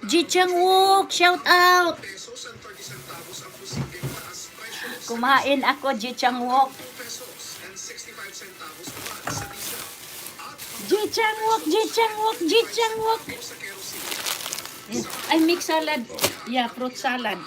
Ji Chang-wook, shout out! Kumain ako, Ji Chang-wook. Ji Chang-wook, Ji Chang-wook, Ji Chang-wook. Ay, mix salad. Yeah, fruit salad.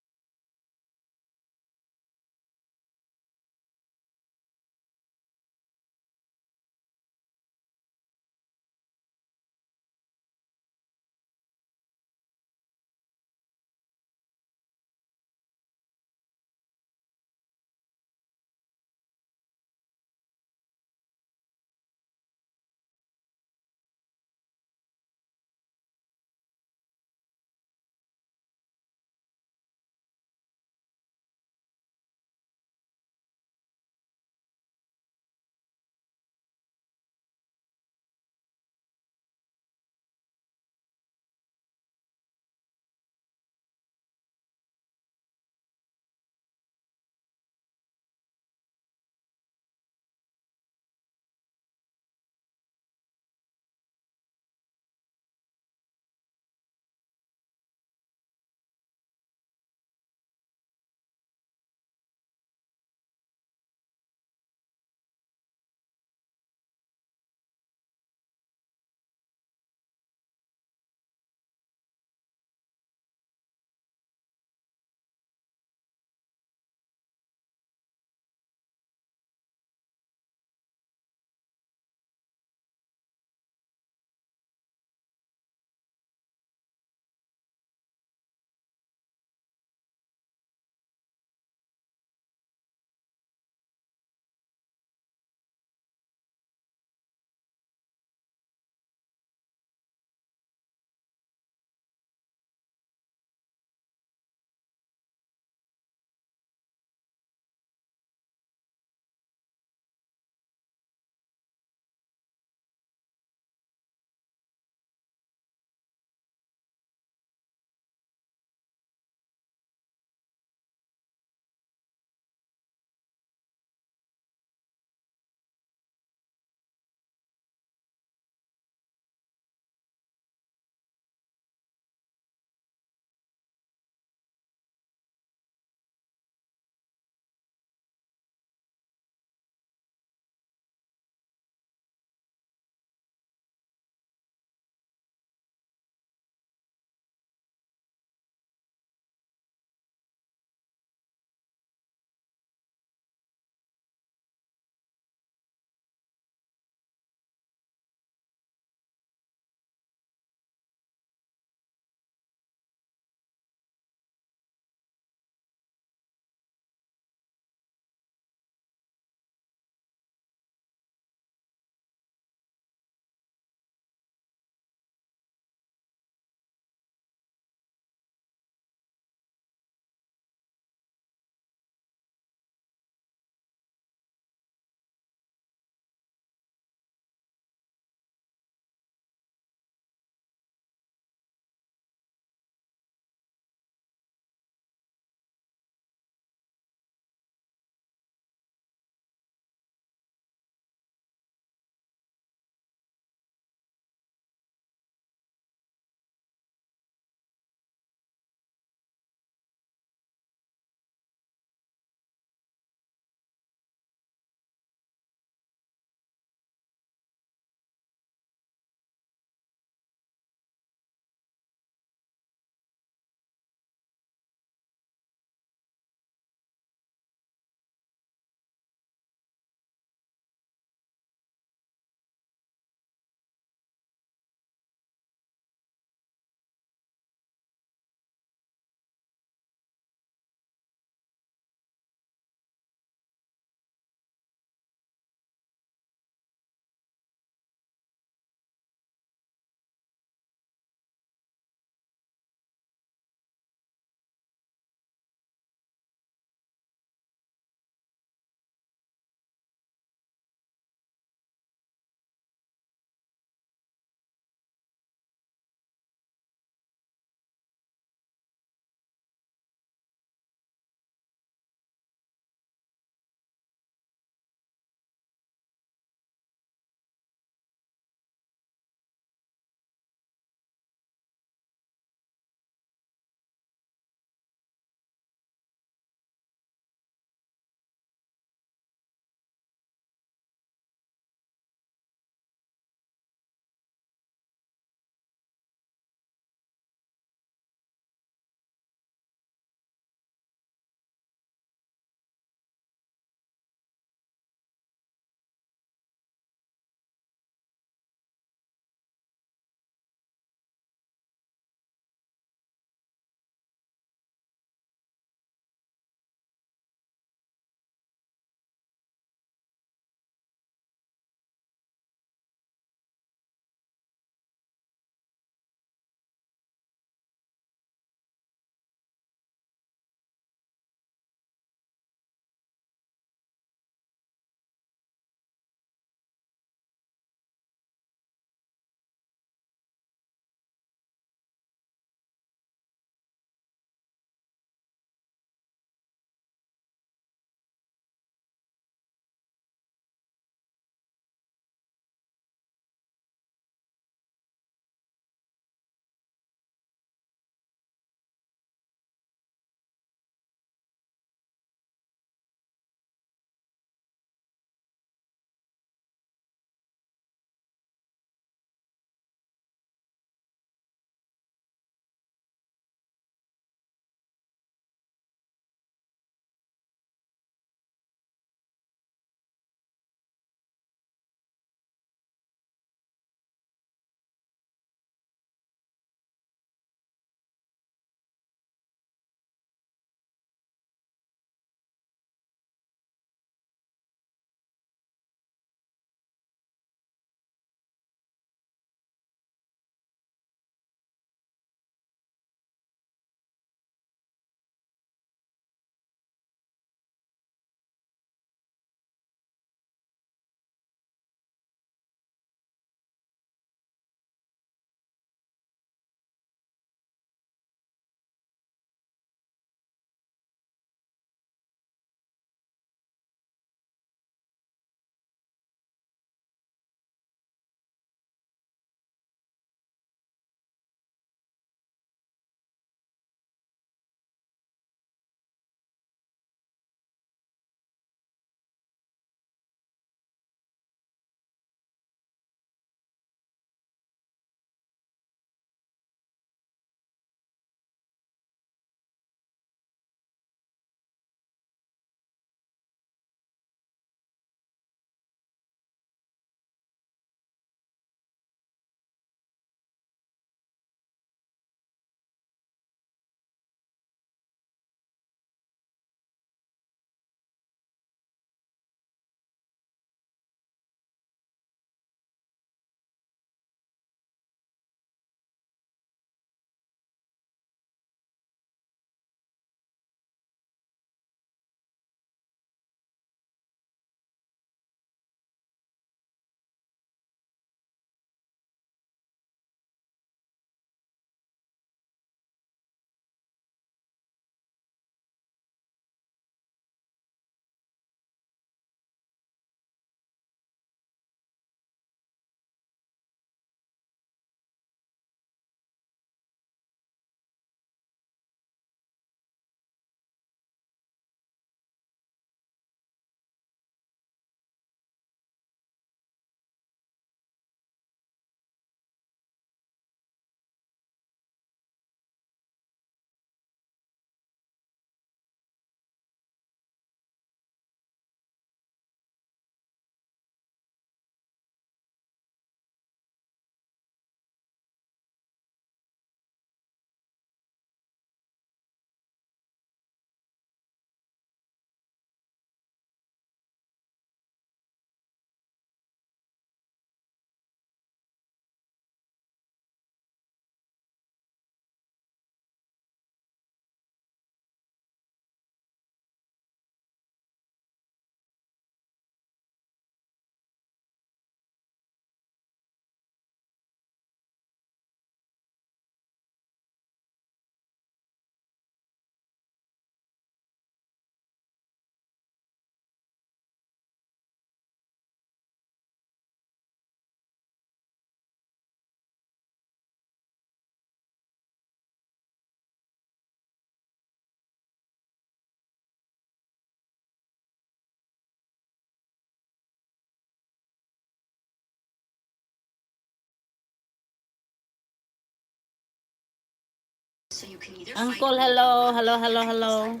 Uncle, hello, hello, hello, hello.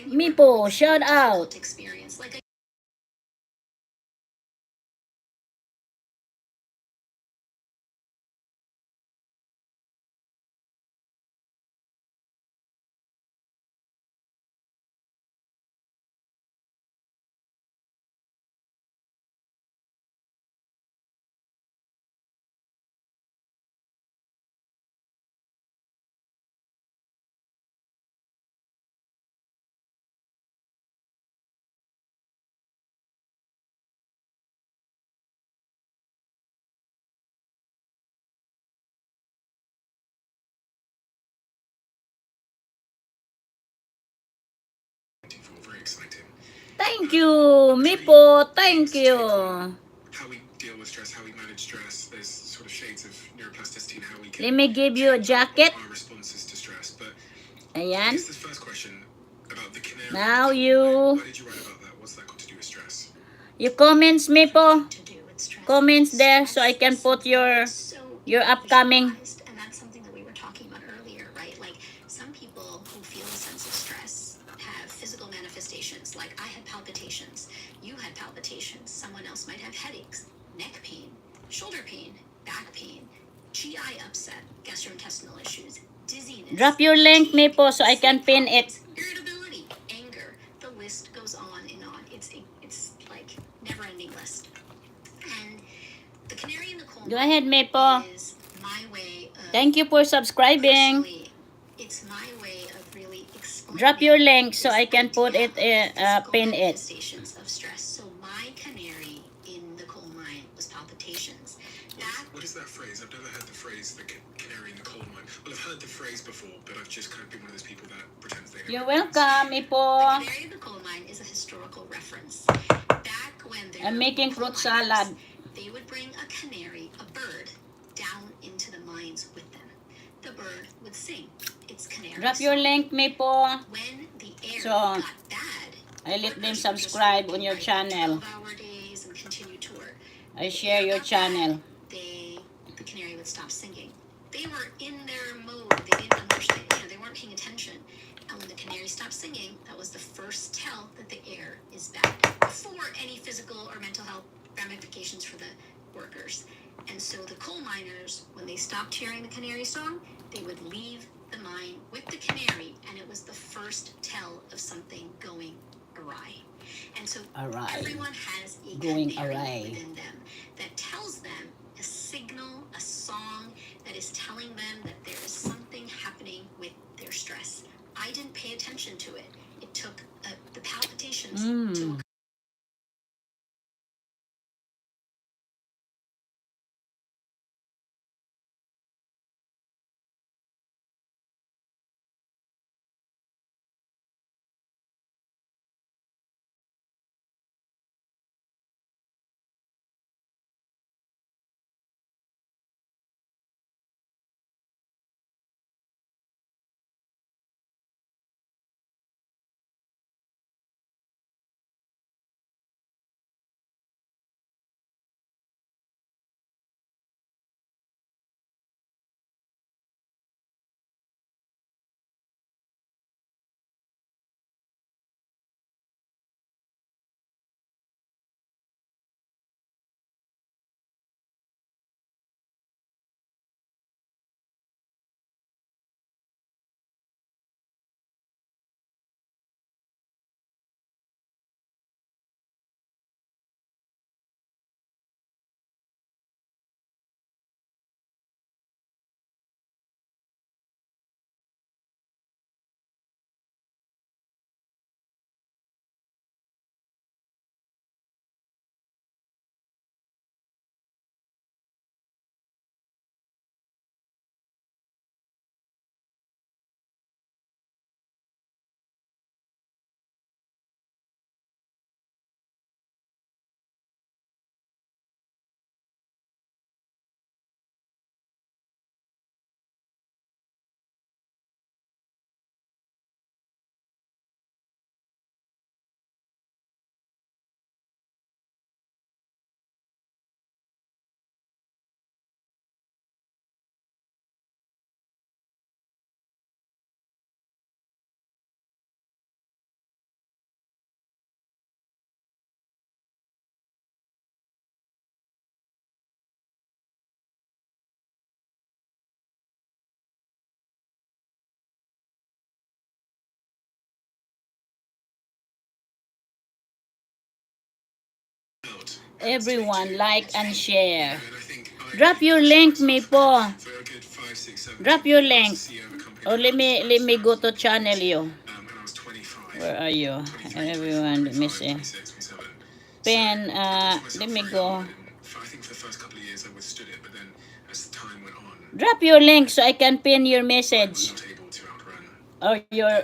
Mipo, shout out. Very exciting. Thank you, Mipo. Thank you. How we deal with stress, how we manage stress. There's sort of shades of neuroplasticity and how we can Let me give you a jacket. our responses to stress. But I Ayan. guess this first question about the canary. Now you. Why did you write about that? What's that got to do with stress? You comments, Mipo. Comments there so I can put your upcoming. And that's something that we were talking about earlier, right? Like some people who feel a sense of stress have physical manifestations. Like I had palpitations, you had palpitations, someone else might have headaches, neck pain, shoulder pain, back pain, GI upset, gastrointestinal issues, dizziness. Drop your link, Mipo, so I can pin it. Irritability, anger. The list goes on and on. It's like never-ending list. And the canary in the coal Go ahead, Mipo. is my way of Thank you for subscribing. personally, it's my way of really explaining Drop your link so this I can put idea it, of physical pin it. manifestations of stress. So my canary in the coal mine was palpitations. What is that phrase? I've never heard the phrase the canary in the coal mine. Well, I've heard the phrase before, but I've just kind of been one of those people that pretends they know. You're what it means. welcome, The Mipo. canary in the coal mine is a historical reference. Back when there I'm making were coal fruit miners, salad. they would bring a canary, a bird, down into the mines with them. The bird would sing its canary Drop your song. link, Mipo. When the air So, got bad, I let them workers were just subscribe on working your like channel. 12-hour days and continue to work. I share your channel. The canary would stop singing. They were in their mode. They didn't understand. They weren't paying attention. And when the canary stopped singing, that was the first tell that the air is bad, before any physical or mental health ramifications for the workers. And so the coal miners, when they stopped hearing the canary song, they would leave the mine with the canary, and it was the first tell of something going awry. And so everyone has a Going canary awry. within them that tells them a signal, a song that is telling them that there is something happening with their stress. I didn't pay attention to it. It took the palpitations to occur. everyone like and share. And I think Drop your link, Mipo. for a good 5, 6, 7, Drop your link. CEO of a company. Or let me go to channel you. And I was 25. Where are you? 23, Everyone, let me 25, see. 26, 27. Pen, So, I pushed let myself me very go. hard, and I think for the first couple of years I withstood it, but then as time went on, Drop your link so I can pin your I was message. not able to outrun. Or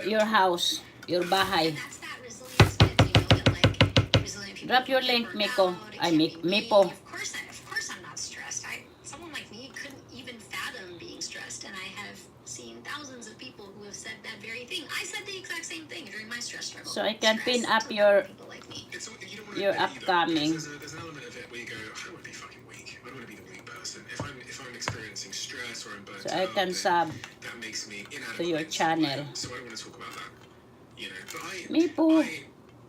your house. Your bahay. And that's that resilience bit, that like resilient people Drop your can't link, burn Miko. out, it I can't make be me. Mipo. Of course I'm not stressed. Someone like me couldn't even fathom being stressed, and I have seen thousands of people who have said that very thing. I said the exact same thing during my stress struggle. So I can pin Stress up to your people like me. It's, you don't want to your admit it either, upcoming. because there's an element of it where you go, I don't want to be fucking weak. I don't want to be the weak person. If I'm experiencing stress or I'm burnt So I out, can then sub that makes me inadequate to your in some way. channel. So I don't want to talk about that. You know, but Mipo.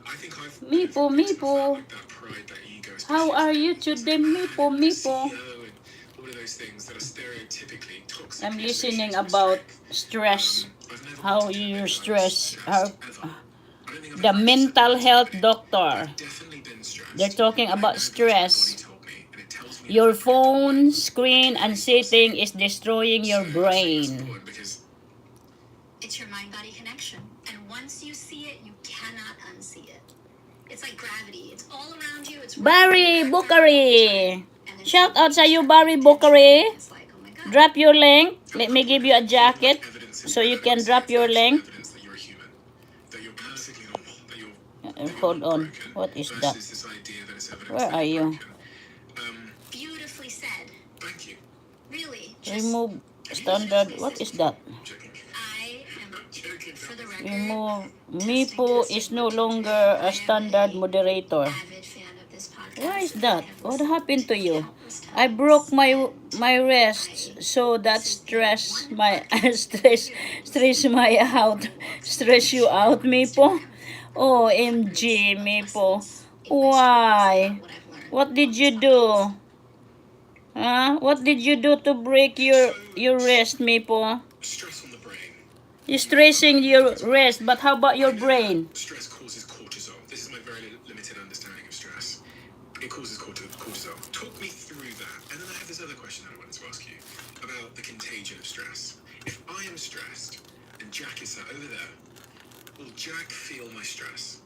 I think I've Mipo, benefited from Mipo. like that pride, that ego, How especially are as you a today, man, Mipo, and a Mipo? CEO, and all of those things that are stereotypically toxic. I'm listening associated with about strength. stress. I've never How wanted to admit your that I was stress stressed, are ever. I don't think I've the ever actually said mental that to health anybody. doctor. I've definitely been stressed. They're talking But I about know because my body stress. told me, and it tells me Your in a very gentle way. phone screen and Very setting is destroying your So I think that's brain. important because It's your mind-body connection, and once you see it, you cannot unsee it. It's like gravity. It's all around you. It's Barry Bukari. And then Shout suddenly out sa you you, start Barry paying attention, Bukari. and it's like, oh my God. Drop your link. Let me give you a jacket evidence in so your you can hands, drop it's your actually link. evidence that you're a human, that you're perfectly normal, that you're Hold not on. broken, What is that? versus this idea that it's evidence Where that are you're you? broken. Beautifully said. Thank you. Really, just Remove standard. What is that? I'm joking. I am, I'm joking. for the record, Remove. testing, Mipo testing, is no 1, 2, 3. longer I a am standard a moderator. avid fan of this podcast. Why is I that? have What listened happened to you? countless I times, broke my and wrist, I so that this is the stress one my podcast stress my out, stress you out, Mipo. OMG, Mipo. Why? What did you do? Huh? What did you do to break your wrist, Mipo? Stress on the brain. You're stressing your wrist, but how about your brain? Stress causes cortisol. This is my very limited understanding of stress. It causes cortisol. Talk me through that. And then I have this other question that I wanted to ask you about the contagion of stress. If I am stressed and Jack is sat over there, will Jack feel my stress?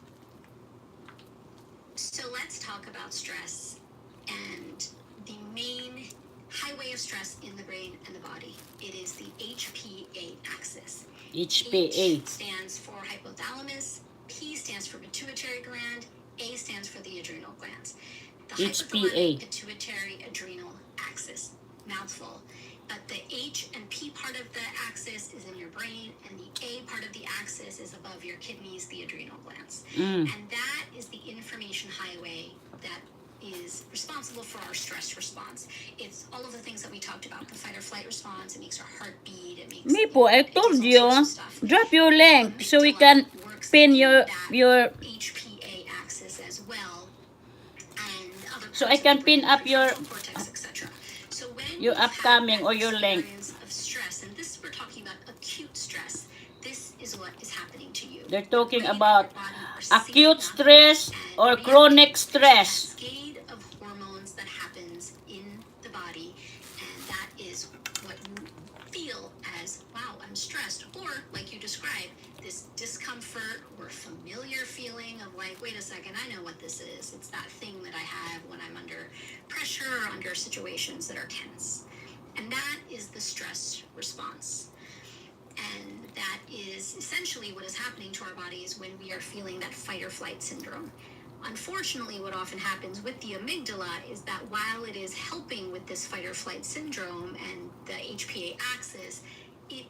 So let's talk about stress and the main highway of stress in the brain and the body. It is the HPA axis. HPA. H stands for hypothalamus, P stands for pituitary gland, A stands for the adrenal glands. The HPA. hypothalamic pituitary adrenal axis, mouthful. But the H and P part of the axis is in your brain, and the A part of the axis is above your kidneys, the adrenal glands. And that is the information highway that is responsible for our stress response. It's all of the things that we talked about, the fight or flight response. It makes our heart beat. It makes Mipo, I it does told all you, sorts of stuff. drop your link so we Amygdala can works pin in your that HPA axis as well, and other so parts I can of the brain, pin up your prefrontal cortex, etc. So when your you have upcoming that or your link. experience of stress, and this we're talking about acute stress. This is what is happening to you. They're talking Your brain and about your body are acute syncing up stress and or reacting chronic to stress. a cascade of hormones that happens in the body, and that is what you feel as, wow, I'm stressed, or like you described, this discomfort or familiar feeling of like, wait a second, I know what this is. It's that thing that I have when I'm under pressure or under situations that are tense. And that is the stress response. And that is essentially what is happening to our bodies when we are feeling that fight or flight syndrome. Unfortunately, what often happens with the amygdala is that while it is helping with this fight or flight syndrome and the HPA axis, it,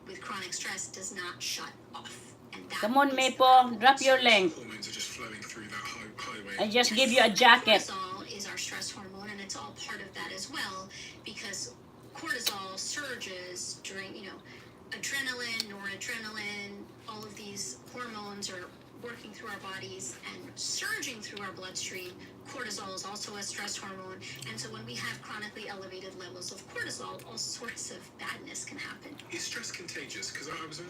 with chronic stress, does not shut off. And that Come on, is the Maple, problem. drop your link. Hormones are just flowing through that highway. I just give you a jacket. Cortisol is our stress hormone, and it's all part of that as well, because cortisol surges during, adrenaline, noradrenaline, all of these hormones are working through our bodies and surging through our bloodstream. Cortisol is also a stress hormone, and so when we have chronically elevated levels of cortisol, all sorts of badness can happen. Is stress contagious? Because I was on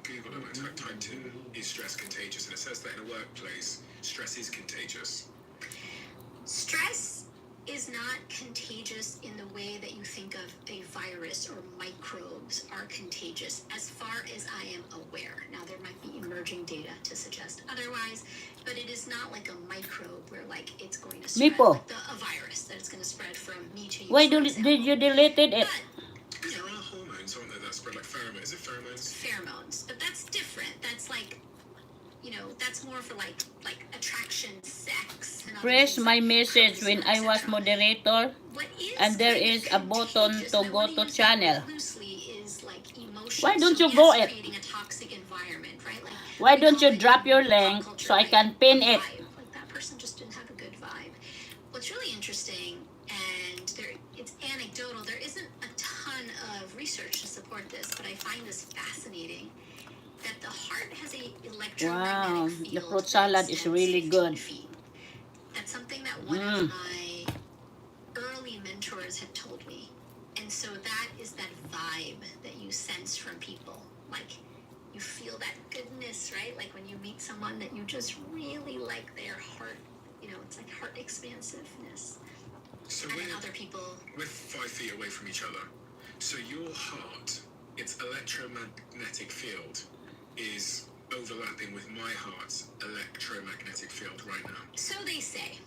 Google and I typed in, is stress contagious? And it says that in a workplace, stress is contagious. Stress is not contagious in the way that you think of a virus or microbes are contagious, as far as I am aware. Now, there might be emerging data to suggest otherwise, but it is not like a microbe where like it's going to spread Mipo, like a virus that it's going to spread from me to you. why for did example. you deleted it? But There are hormones, aren't there, that spread like pheromones? Is it pheromones? pheromones, but that's different. That's like, you know, that's more for like attraction, sex, and other Press things my like message when I was etc. moderator, What is and there kind of is a button contagious, to and I go wanna to use that channel. loosely, is like emotion. Why don't So you yes, go it? creating a toxic environment, right? Like Why we don't call you it drop in your pop link culture, so I like, can pin a it? vibe. Like that person just didn't have a good vibe. What's really interesting, and it's anecdotal. There isn't a ton of research to support this, but I find this fascinating. That the heart has a electromagnetic Wow, field the fruit that salad is extends really 15 good. feet. That's something that one of Mm. my early mentors had told me. And so that is that vibe that you sense from people. Like you feel that goodness, right? Like when you meet someone that you just really like their heart, you know, it's like heart expansiveness. So And then other people, we're 5 feet away from each other. So your heart, its electromagnetic field, is overlapping with my heart's electromagnetic field right now. so they say.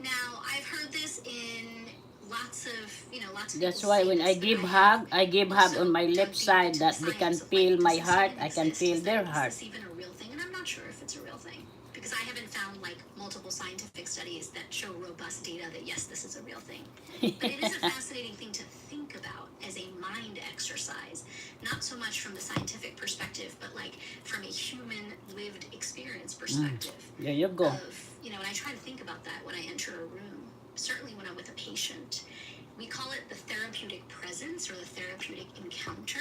Now, I've heard this in lots of That's people why say when this, I but give have hug, I give hug also on my dug left deep side into that the they can science of, feel like, my does this heart, even I can exist? feel Is their that- heart. Is this even a real thing? And I'm not sure if it's a real thing because I haven't found like multiple scientific studies that show robust data that yes, this is a real thing. But it is a fascinating thing to think about as a mind exercise, not so much from the scientific perspective, but like from a human lived experience perspective. There you go. Of, you know, and I try to think about that when I enter a room, certainly when I'm with a patient. We call it the therapeutic presence or the therapeutic encounter.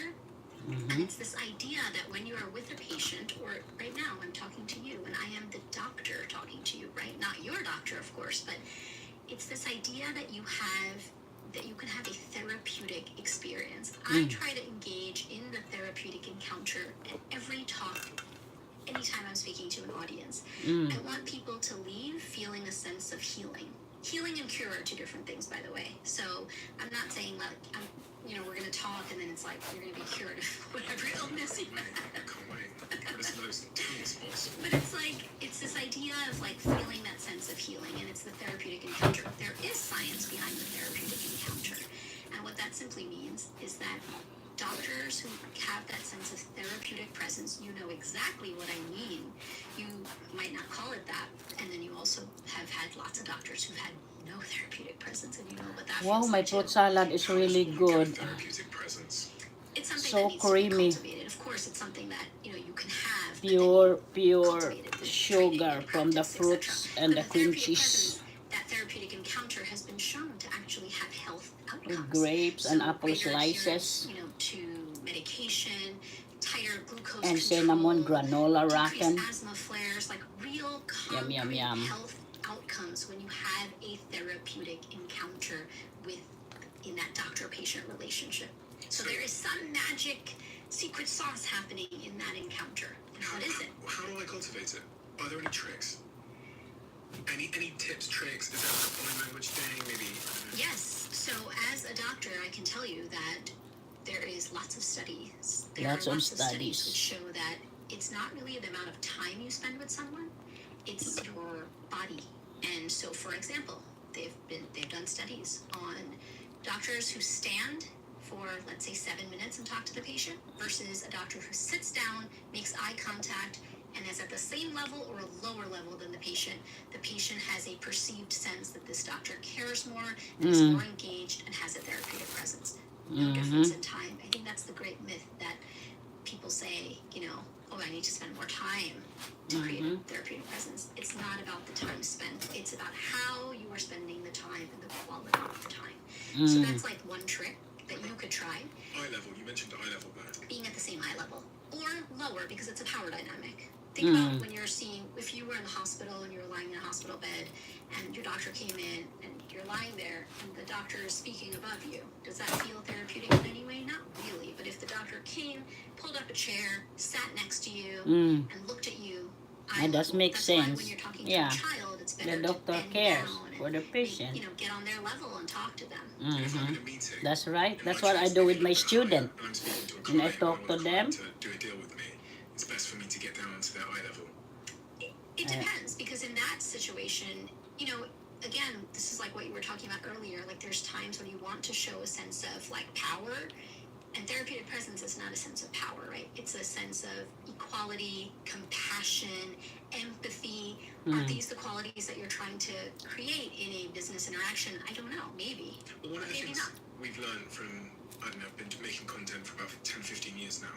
And it's this idea that when you are with a patient, or right now I'm talking to you and I am the doctor talking to you, right? Not your doctor, of course, but it's this idea that you can have a therapeutic experience. I try to engage in the therapeutic encounter at every talk, anytime I'm speaking to an audience. I want people to leave feeling a sense of healing. Healing and cure are two different things, by the way. So I'm not saying like, we're going to talk and then it's like you're going to be cured of whatever illness you have. I can't wait. Put us in those tiny spots. But it's like, it's this idea of like feeling that sense of healing, and it's the therapeutic encounter. There is science behind the therapeutic encounter. And what that simply means is that doctors who have that sense of therapeutic presence, you know exactly what I mean. You might not call it that. And then you also have had lots of doctors who've had no therapeutic presence, and you know what that Wow, feels my like too. fruit salad is really good. Therapeutic presence. It's something So that needs to creamy. be cultivated. Of course, it's something that you can have. but then Pure you cultivate it with training sugar and from the practice, etc. fruits and But the cream therapeutic cheese. presence, that therapeutic encounter has been shown to actually have health outcomes. With grapes and So apple greater slices. adherence, to medication, tighter glucose And control, cinnamon granola decreased rockin'. asthma flares, like real Yum, yum, concrete yum. health outcomes when you have a therapeutic encounter in that doctor-patient relationship. So there is some magic secret sauce happening in that encounter. And what is it? How do I cultivate it? Are there any tricks? Any tips, tricks? Is that like a body language thing? Maybe. Yes. So as a doctor, I can tell you that there is lots of studies. There Lots are of lots of studies studies. which show that it's not really the amount of time you spend with someone, it's your body. And so, for example, they've done studies on doctors who stand for, let's say, 7 minutes and talk to the patient versus a doctor who sits down, makes eye contact, and is at the same level or a lower level than the patient. The patient has a perceived sense that this doctor cares more, and is more engaged, and has a therapeutic presence. No difference in time. I think that's the great myth that people say, I need to spend more time to create a therapeutic presence. It's not about the time spent. It's about how you are spending the time and the quality of the time. So that's like one trick that you could try. Eye level. You mentioned eye level there. Being at the same eye level or lower, because it's a power dynamic. Think about when if you were in the hospital and you were lying in a hospital bed and your doctor came in and you're lying there and the doctor is speaking above you. Does that feel therapeutic in any way? Not really. But if the doctor came, pulled up a chair, sat next to you, and looked at you, That does make that's why sense. when you're talking to Yeah. a child, it's The better to doctor bend cares down for the and, patient. get on their level and talk to them. And if I'm Mm-hmm. in a meeting, That's right. in That's my what I choice, do maybe with a my little bit higher, student. and I'm speaking to a When I client, talk and I to want the them, client to do a deal with me, it's best for me to get down to their eye level. It depends, because in that situation, again, this is like what you were talking about earlier. Like, there's times when you want to show a sense of like power, and therapeutic presence is not a sense of power, right? It's a sense of equality, compassion, empathy. Are these the qualities that you're trying to create in a business interaction? I don't know. Maybe. Well, one of the Maybe things not. we've learned from, I don't know, I've been making content for about 10, 15 years now,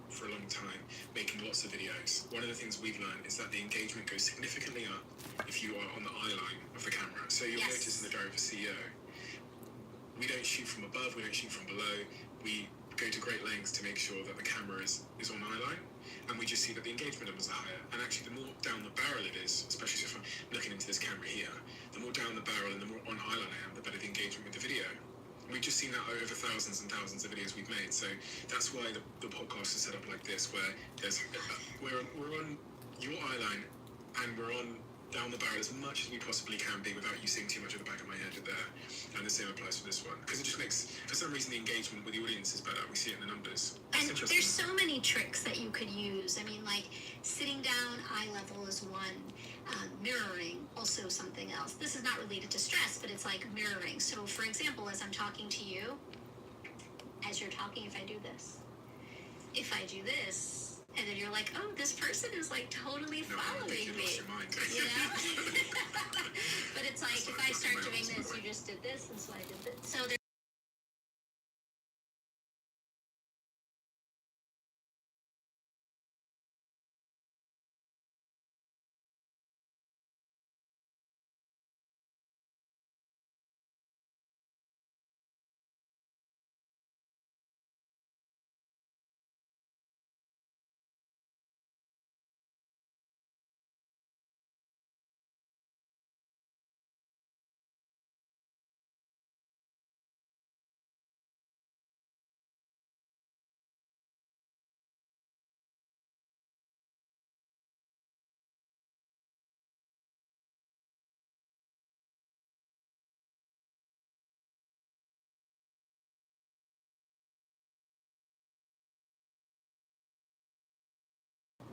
for a long time, making lots of videos. One of the things we've learned is that the engagement goes significantly up if you are on the eye line of the camera. So you'll notice in the Diary of a CEO, we don't shoot from above, we don't shoot from below. We go to great lengths to make sure that the camera is on eye line, and we just see that the engagement numbers are higher. And actually, the more down the barrel it is, especially if I'm looking into this camera here, the more down the barrel and the more on eye line I am, the better the engagement with the video. We've just seen that over thousands and thousands of videos we've made. So that's why the podcast is set up like this, where we're on your eye line and we're on down the barrel as much as we possibly can be without you seeing too much of the back of my head there. And the same applies for this one, because it just makes, for some reason, the engagement with the audience is better. We see it in the numbers. And there's so many tricks that you could use. I mean, like sitting down, eye level is one. Mirroring, also something else. This is not related to stress, but it's like mirroring. So, for example, as I'm talking to you, as you're talking, if I do this, and then you're like, oh, this person is like totally following me. But it's like, if I start doing this, you just did this, and so I did this. So there's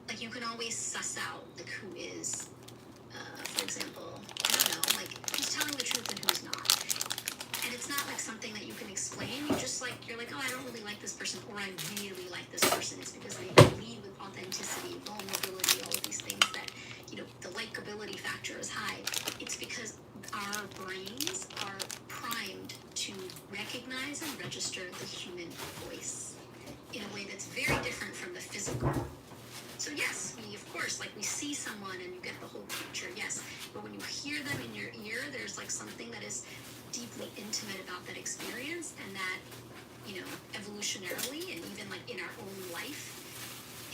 like, you can always suss out like who is, for example, I don't know, like who's telling the truth and who's not. And it's not like something that you can explain. You're like, oh, I don't really like this person, or I really like this person. It's because they lead with authenticity, vulnerability, all of these things that, the likability factor is high. It's because our brains are primed to recognize and register the human voice in a way that's very different from the physical. So yes, we of course, like, we see someone and you get the whole picture, yes. But when you hear them in your ear, there's like something that is deeply intimate about that experience, and that, evolutionarily and even like in our own life,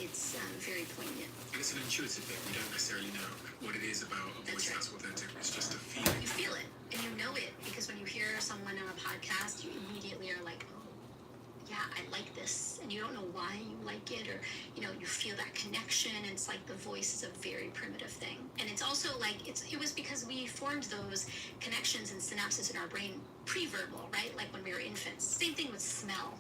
it's very poignant. And it's an intuitive thing. We don't necessarily know what it is about a voice that's authentic. It's just a feeling. You feel it, and you know it, because when you hear someone on a podcast, you immediately are like, oh, yeah, I like this, and you don't know why you like it, or you feel that connection. And it's like the voice is a very primitive thing, and it's also like it was because we formed those connections and synapses in our brain pre-verbal, right? Like when we were infants. Same thing with smell.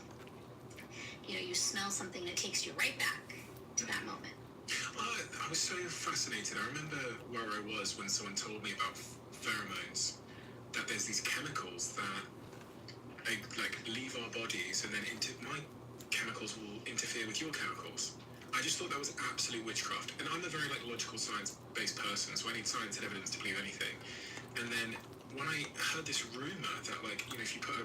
You smell something and it takes you right back to that moment. I was so fascinated. I remember where I was when someone told me about pheromones, that there's these chemicals that they like leave our bodies, and then my chemicals will interfere with your chemicals. I just thought that was absolute witchcraft. And I'm a very logical science-based person, so I need science and evidence to believe anything. And then when I heard this rumor that if you put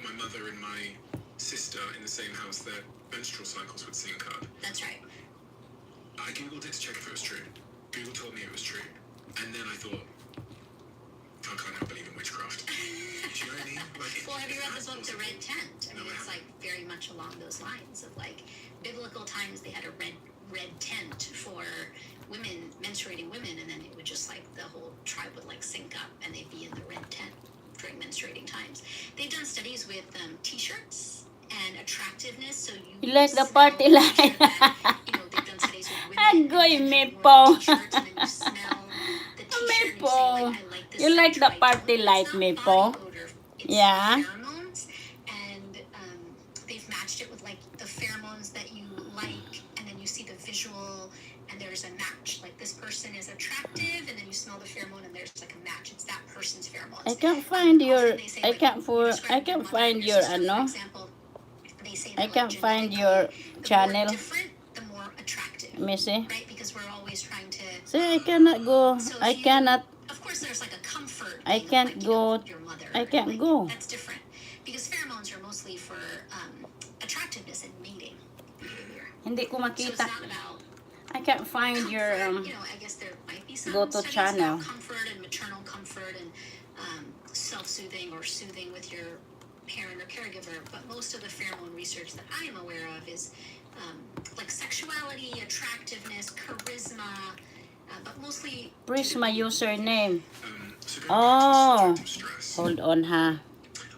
my mother and my sister in the same house, their menstrual cycles would sync up. That's right. I googled it to check if it was true. Google told me it was true. And then I thought, I can't help believe in witchcraft. Do you know what I mean? Well, have you read the book The Red Tent? I mean, it's like very much along those lines of like biblical times. They had a red tent for women, menstruating women, and then it would just like the whole tribe would like sync up, and they'd be in the red tent during menstruating times. They've done studies with T-shirts and attractiveness. So you like the party line. they've done studies with women. Agoy, and me men po. wore T-shirts, and then you smell the T-shirt. Oh, like, I like this you like scent, the or I don't. party It's light, not Maple? body odor. It's Yeah. pheromones, and they've matched it with like the pheromones that you like, and then you see the visual, and there's a match. Like this person is attractive, and then you smell the pheromone, and there's like a match. It's that person's pheromones. I can't find your, Often they say, I like, can't you for, describe I your can't mother find and your, sister, for ano, example. They say I that, like, can't find genetically, your the more channel. different, the more attractive. Let me see. Right? Because we're always trying to. See, I cannot go, So I if you, cannot, of course, there's like a comfort I thing of, can't like, you go, know, your mother. I can't like, go. That's different because pheromones are mostly for attractiveness and mating behavior. Hindi ko So it's makita. not about I can't find comfort. your, You know, I guess there might be some go to studies channel. about comfort and maternal comfort and self-soothing or soothing with your parent or caregiver, but most of the pheromone research that I am aware of is like sexuality, attractiveness, charisma, but mostly. Where's my username? So going back to Oh, subjective stress, hold on ha.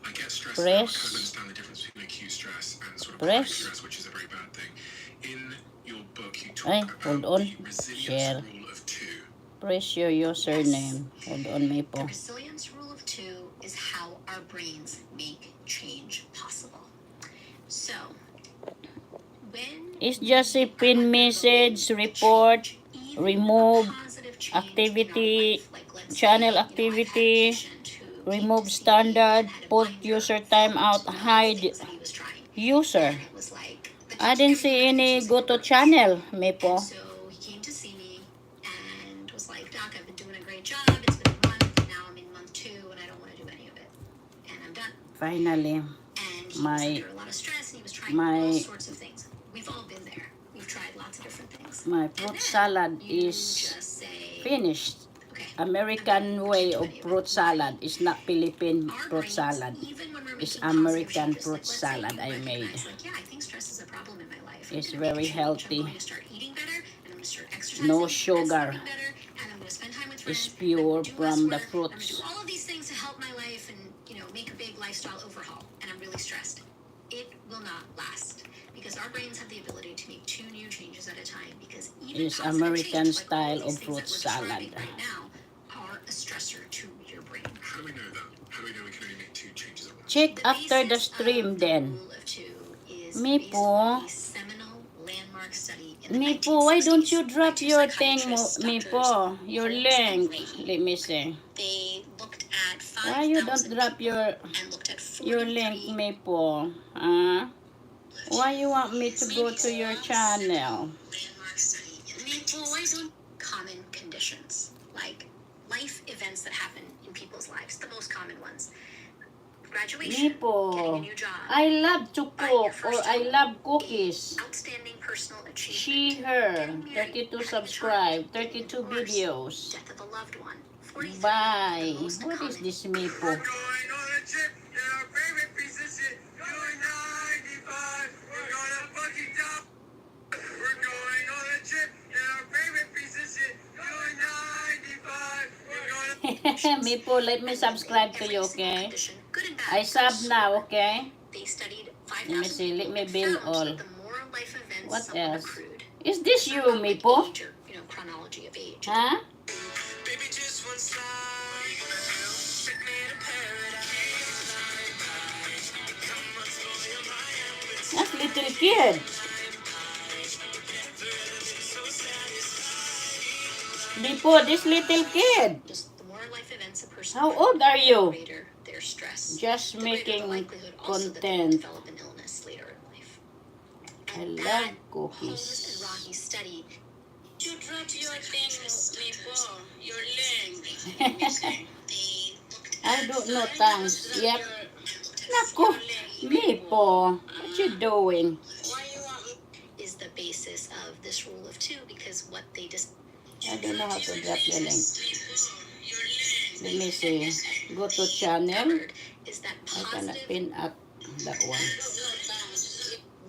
I get stressed out. I Press. kind of understand the difference between acute stress and sort of Press. chronic stress, which is a very bad thing. In your book, you Ay, talk hold about on. the resilience Share. rule of two. Press your username. Hold on, The Maple. resilience rule of two is how our brains make change possible. So, when It's just a we are pin undergoing message, a report, change, even remove a positive change in our activity, life, like let's channel say, I've had a activity, patient who came remove to see me standard, and had a put binder user filled timeout, with hide things that he was trying. user. And it was like I didn't see any go to channel, Maple. And so he came to see me and was like, Doc, I've been doing a great job. It's been a month, and now I'm in month 2, and I don't want to do any of it. And I'm done. Finally, And he was my under a lot of stress, and he was trying all sorts of things. We've all been there. We've tried lots of different things. my And fruit then salad you is just say, finished. okay, American way of fruit salad. It's not Philippine our fruit brains, salad. even when we're It's making positive American changes, fruit like let's say salad you I made. recognize, like, yeah, I think stress is a problem in my life. I'm It's gonna make a very change. healthy. I'm going to start eating better, and I'm going to start exercising, No and sugar. sleeping better, and I'm going to spend time with It's friends. pure I'm gonna do from the less work. I'm going to fruits. do all of these things to help my life and, you know, make a big lifestyle overhaul, and I'm really stressed. It will not last because our brains have the ability to make 2 new changes at a time because even It's positive American change, like all style of these of things fruit that we're salad. describing right now, are a stressor to your brain. How do we know that? How do we know we can only make 2 changes at once? Check after the basis stream of the then. rule of 2 is Me based on po. a seminal landmark study in the Me po, why don't you 1960s drop by 2 your thing, psychiatrists, me Drs. po? Your Holmes and link. Leahy. Let me see. They looked at Why you don't 5,000 drop people your and looked at link, 43 me po? Huh? Why you want me to go to your channel? landmark study in common conditions, like life events that happen in people's lives, the most common ones. Graduation, getting a Nipo, new job, I love to buying your cook or first I home, love cookies. outstanding personal achievement, She, her, getting married, 32 having a child, subscribe, getting a 32 divorce, videos. death of a loved one. 43, Bye. the most What is common. this, We're Mipo? going on a trip in our favorite piece of shit. Doing 95. We're gonna fucking jump. We're going on a trip in our favorite piece of shit. Doing 95. We're gonna. Mipo, let me subscribe to you, okay? I sub now, okay? They studied Let me 5,000 see, let people me and build found all. that the more life events What someone else? accrued, Is this it's you, not like Mipo? age or, you know, chronology of age. Huh? Baby, just one slide. What are you gonna do? Take me to paradise. Come on, slow your mind. That's little kid. Mipo, this little kid. Just the more life events a person How accrued, old are the you? greater their stress. Just The greater the making likelihood also that they will content. develop an illness later in life. I And love that Holmes and cookies. Rocky study. You drop your thing, Mipo. Your link. They looked I at don't know, 5,000 thanks. people Yep. and looked at Naku, Mipo. What you doing? is the basis of this rule of 2 because what they just I don't know how to drop your link. Let me see. Go to channel. discovered is that I cannot positive pin up that one.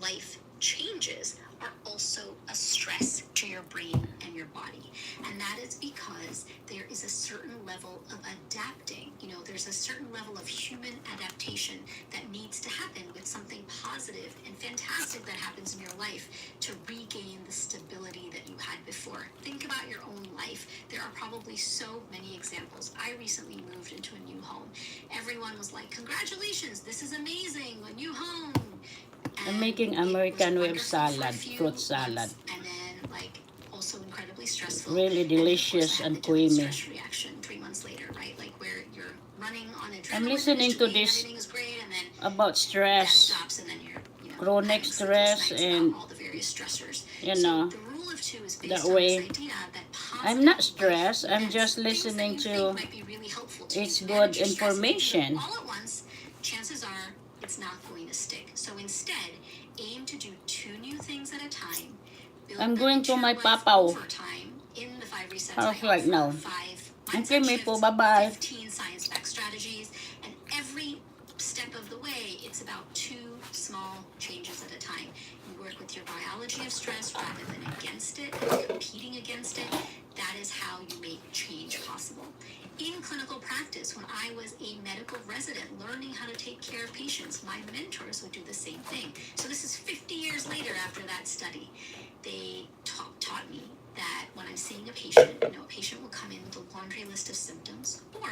life changes are also a stress to your brain and your body. And that is because there is a certain level of adapting. You know, there's a certain level of human adaptation that needs to happen with something positive and fantastic that happens in your life to regain the stability that you had before. Think about your own life. There are probably so many examples. I recently moved into a new home. Everyone was like, congratulations, this is amazing, a new home. I'm And making it was American wave wonderful for a salad, few fruit salad. months, and then like also incredibly stressful. Really And then, of course, delicious I had and the delayed creamy. stress reaction 3 months later, right? Like where you're running on adrenaline, I'm listening to initially, this everything is great, and then about that stress, stops, and then you're chronic having sleepless stress, nights and about all the various stressors. you So know, the rule of two is that based on way. this idea that I'm not positive stressed. life I'm events, just things that listening you to think might be really helpful to it's you, good manage your stress. If you do it information. all at once, chances are it's not going to stick. So instead, aim to do 2 new things at a time. Build I'm them going into to your my life papaw over time. In the 5 resets, house I right offer now. 5 Okay, mindset me po, shifts, bye-bye. 15 science-backed strategies, and every step of the way, it's about 2 small changes at a time. You work with your biology of stress rather than against it and competing against it. That is how you make change possible. In clinical practice, when I was a medical resident learning how to take care of patients, my mentors would do the same thing. So this is 50 years later after that study. They taught me that when I'm seeing a patient, a patient will come in with a laundry list of symptoms, or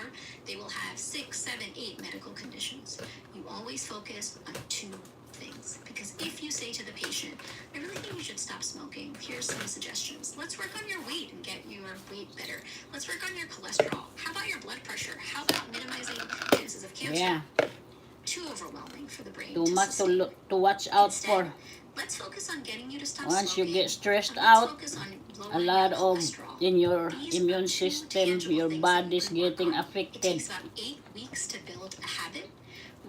they will have 6, 7, 8 medical conditions. You always focus on 2 things. Because if you say to the patient, I really think you should stop smoking, here's some suggestions. Let's work on your weight and get your weight better. Let's work on your cholesterol. How about your blood pressure? How about minimizing chances of cancer? Yeah, Too overwhelming for the brain too to much sustain. to watch out Instead, for. let's focus on getting you to stop Once you smoking. get stressed And let's out, focus on a lowering lot your of cholesterol. in your These immune are 2 system, tangible your things that you body's can work getting on. It affected. takes about 8 weeks to build a habit.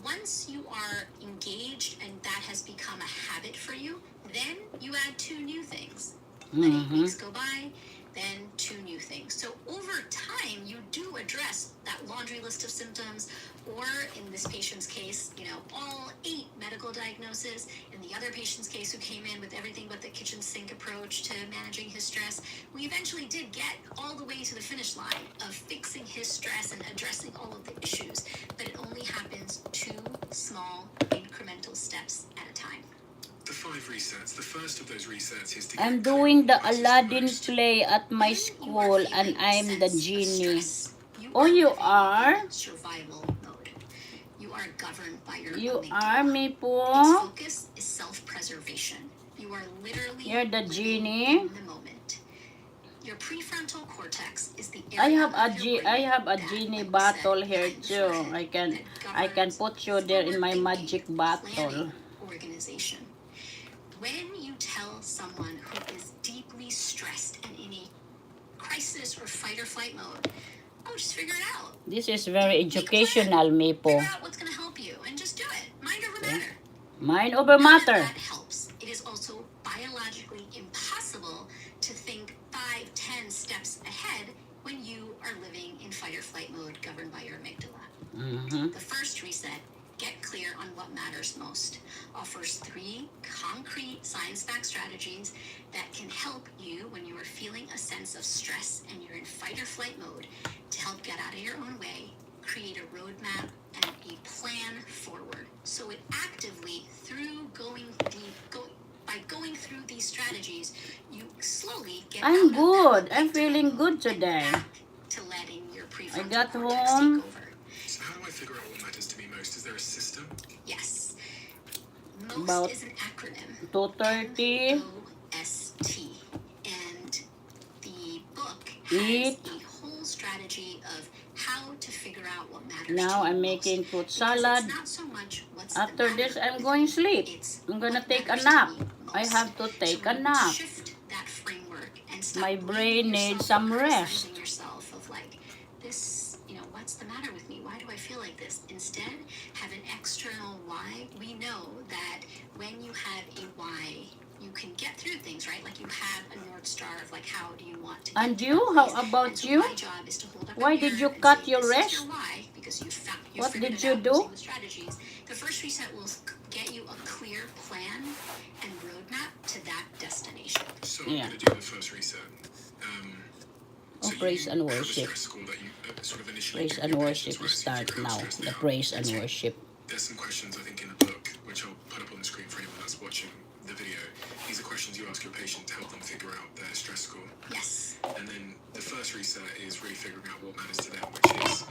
Once you are engaged and that has become a habit for you, then you add 2 new things. Let 8 weeks go by, then 2 new things. So over time, you do address that laundry list of symptoms, or in this patient's case, all 8 medical diagnoses. In the other patient's case who came in with everything but the kitchen sink approach to managing his stress, we eventually did get all the way to the finish line of fixing his stress and addressing all of the issues. But it only happens 2 small incremental steps at a time. The 5 resets. The first of those resets is to I'm get clear doing on the what matters Aladdin most. play at my When you are school and feeling a I'm the sense of genie. stress, you Oh, are you living are? in survival mode. You are governed by your You amygdala. are me Its po. focus is self-preservation. You are literally You're the living genie. in the moment. Your prefrontal cortex is the I area have a of your brain I have a that, genie like we said, bottle here behind the too. forehead, that I can governs put you there in my forward-thinking, magic bottle. planning, organization. When you tell someone who is deeply stressed and in a crisis or fight or flight mode, oh, just figure it out. This is very Make a plan. educational, me po. Figure out what's going to help you and just do it. Mind over matter. Mind over None of matter. that helps. It is also biologically impossible to think 5, 10 steps ahead when you are living in fight or flight mode governed by your amygdala. The first reset, get clear on what matters most, offers 3 concrete science-backed strategies that can help you when you are feeling a sense of stress and you're in fight or flight mode to help get out of your own way, create a roadmap, and a plan forward. So it actively, by going through these strategies, you slowly get out I'm of good. that I'm amygdala feeling mode good and today. back to letting your prefrontal got cortex home. take over. So how do I figure out what matters to me most? Is there a system? Yes. MOST About is an acronym. 2:30. MOST. And the book Eat. has a whole strategy of how to figure out what matters Now to you I'm most. making fruit Because salad. it's not so much what's After the this, matter I'm with going me, sleep. it's I'm gonna what take a matters to nap. me I most. have to take so a when nap. you shift that framework and stop My blaming brain needs yourself some or rest. criticizing yourself of like, this, what's the matter with me? Why do I feel like this? Instead, have an external why. We know that when you have a why, you can get through things, right? Like you have a North Star of like, how do you want to get And to you? that How place? about And so you? my job is to hold up Why a did mirror you and cut say, your this is rest? your why, because you What figured did it you out do? using the strategies. The first reset will get you a clear plan and roadmap to that destination. So Yeah. I'm going to do the first reset. Oh, So praise you and have a worship. stress score that you sort of initially Praise give and your worship patients, right? So you start figure out how now. stressed they The are. praise and worship. There's some questions I think in the book, which I'll put up on the screen for anyone that's watching the video. These are questions you ask your patient to help them figure out their stress stress score. Yes. And then the first reset is really figuring out what matters to them, which is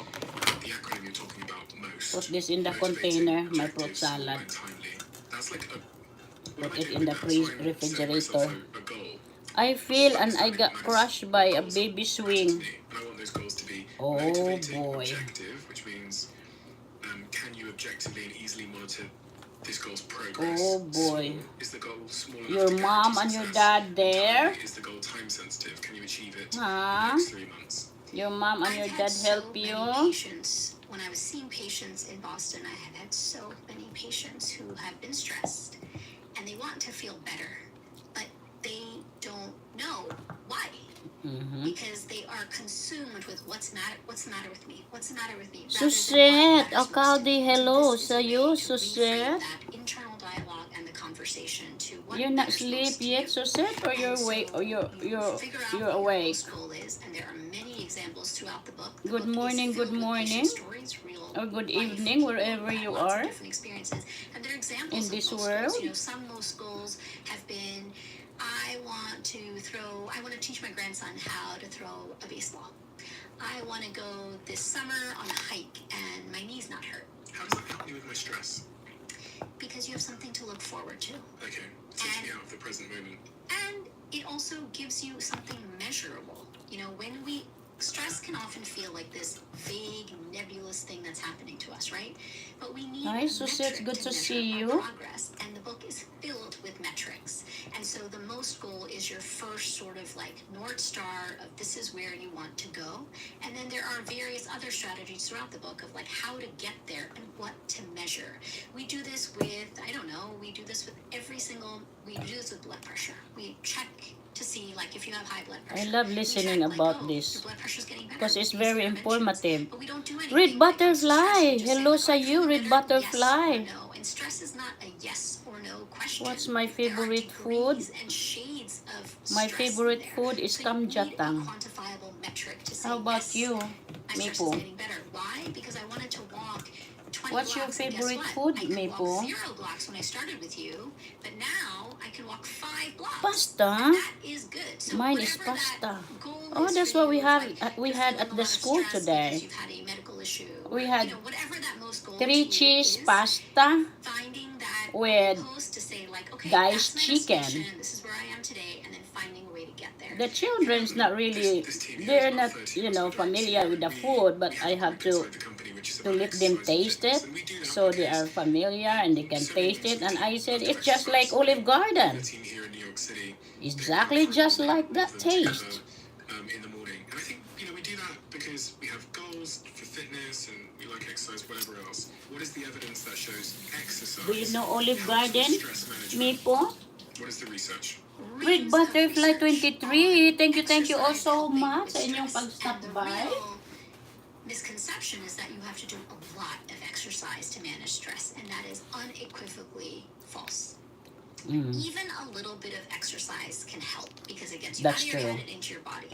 the acronym you're talking about most. Put this in the Motivating, container, my fruit objective, small, salad. and timely. That's like a... Put What am I it doing in with the that? So I'm setting refrigerator. myself a goal. I feel and I Understanding got what crushed matters, by what a goals baby matter to swing. me. And I want those goals to be Oh motivating, boy. objective, which means can you objectively and easily monitor this goal's progress? Oh boy. Small, is the goal small enough Your to mom guarantee and your success? dad And there? timely, is the goal time sensitive? Can you achieve it in the Huh? next 3 months? Your mom and your I've dad had help so you? many patients. When I was seeing patients in Boston, I have had so many patients who have been stressed and they want to feel better, but they don't know why. Because they are consumed with what's the matter with me, what's the matter with me, rather than Susette, what matters most to Akadi, me. hello So sa this is a iyo, way to reframe Susette. that internal dialogue and the conversation to what You're not matters asleep most to yet, you. Susette, or you're And so awake, or you figure out you're what your awake? host goal is, and there are many examples throughout the book. The Good book morning, is good filled with morning, patient stories, real or good life evening, people wherever who had you lots are of different experiences, and there are examples in of this most goals. world. Some most goals have been, I want to teach my grandson how to throw a baseball. I want to go this summer on a hike and my knee's not hurt. How does that help me with my stress? Because you have something to look forward to. Okay, takes me out of the present moment. And it also gives you something measurable. Stress can often feel like this vague, nebulous thing that's happening to us, right? But we need Hi, a Susette, metric good to to measure see our you. progress, and the book is filled with metrics. And so the most goal is your first sort of like North Star of this is where you want to go. And then there are various other strategies throughout the book of like how to get there and what to measure. We do this with, we do this with we do this with blood pressure. We check to see like if you have high blood pressure. I love We listening check, like, about your this blood pressure's getting better because with it's these very interventions. informative. But we don't do anything Red when it comes to stress. butterfly, We just say, hello like, sa are you you, feeling red better? butterfly. Yes or no. And stress is not a yes or no question. What's my There are favorite food? degrees and shades of My stress favorite in there. food is So you need a kamjatang. quantifiable metric to say, How about yes, you, my stress is Maple? getting better. Why? Because I wanted to walk 20 What's your blocks, and guess favorite what? food, I could Maple? walk 0 blocks when I started with you, but now I can walk 5 blocks. Pasta? And that is good. So Mine is whatever pasta. that goal Oh, is that's for what we you, have. like We you're had feeling at a the lot of school stress today. because you've had a medical issue, We or, had whatever that most goal 3 to you cheese is, pasta finding that with post to say like, okay, diced that's my chicken. destination, this is where I am today, and then finding a way to get there. The children's not really, This team here they're is not, about 30 of us familiar with the food, but we I have have a group to inside the company which is to about let them exercise and taste fitness, it, and we do that so they because are familiar and they can so many taste members it. of the And I team said, love to it's just like exercise. Olive The Garden. team here in New York City Exactly just like that taste. in the morning, and I think we do that because we have goals for fitness and we like exercise, whatever else. What is the evidence that shows exercise? Do you know Olive helps with Garden? stress management? Maple? What is the research? Red Reams of Butterfly research 23. on Thank you all exercise so helping much with sa inyong stress. pag-stop And the by. real misconception is that you have to do a lot of exercise to manage stress, and that is unequivocally false. Even a little bit of exercise can help because it gets you That's out of your true. head and into your body.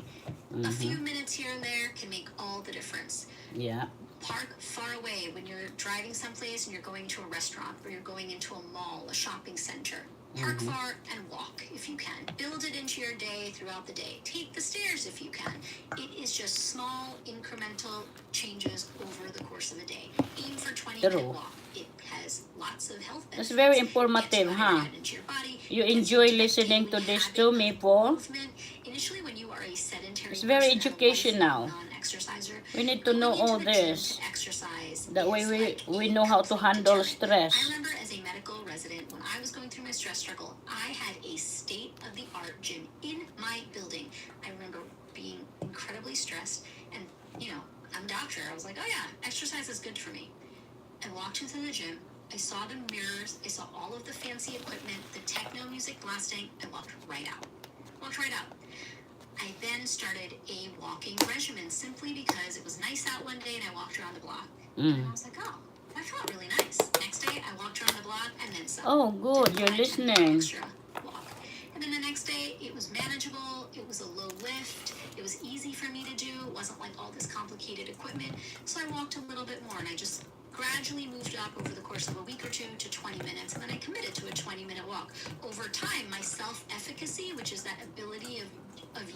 A few minutes here and there can make all the difference. Yeah. Park far away when you're driving someplace and you're going to a restaurant or you're going into a mall, a shopping center. Park far and walk if you can. Build it into your day throughout the day. Take the stairs if you can. It is just small incremental changes over the course of a day. Aim for 20-minute True. walk. It has lots of health benefits. That's very Gets informative, you out of your huh? head into your body. You Gets enjoy into that listening to daily this habit too, of Maple? movement. Initially, when you are a sedentary It's very person and a educational. lifelong non-exerciser, We need to know going into all the gym this. to exercise That way is like we a know how to complete handle deterrent. I stress. remember as a medical resident, when I was going through my stress struggle, I had a state-of-the-art gym in my building. I remember being incredibly stressed, and I'm a doctor. I was like, oh yeah, exercise is good for me. I walked into the gym. I saw the mirrors. I saw all of the fancy equipment, the techno music blasting. I walked right out. I then started a walking regimen simply because it was nice out one day and I walked around the block. And I was like, oh, that felt really nice. Next day, I walked around the block and then some. Oh, good. You're Did 5 10 listening. extra walk. And then the next day, it was manageable. It was a low lift. It was easy for me to do. It wasn't like all this complicated equipment. So I walked a little bit more and I just gradually moved up over the course of a week or two to 20 minutes, and then I committed to a 20-minute walk. Over time, my self-efficacy, which is that ability of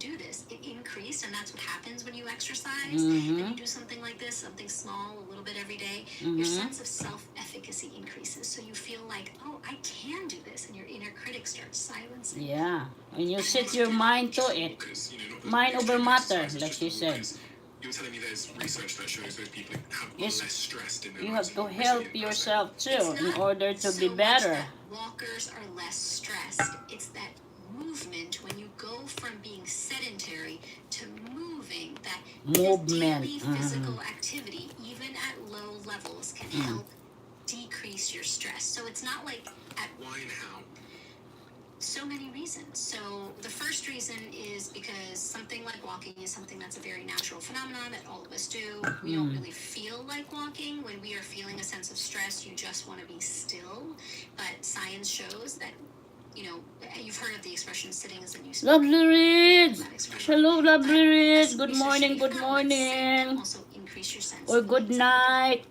do this, it increased, and that's what happens when you exercise. Mm-hmm. When you do something like this, something small, a little bit every day, Mm-hmm. your sense of self-efficacy increases. So you feel like, oh, I can do this, and your inner critic starts silencing. Yeah. When you set your mind to it, mind over matter, like she said. You're telling me there's research that shows those people are Yes. less stressed in their You lives. have to help yourself too in order to be So much better. that walkers are less stressed. It's that movement when you go from being sedentary to moving, that Movement. daily physical activity, even at low levels, can help decrease your stress. So it's not like at Why and how? so many reasons. So the first reason is because something like walking is something that's a very natural phenomenon that all of us do. We don't really feel like walking. When we are feeling a sense of stress, you just want to be still. But science shows that, you know, you've heard of the expression sitting is the new smoking. Lovely Reed. That expression. Hello, Lovely But Reed. as Good research morning, good found, sitting can morning. also increase your sense Or of good night.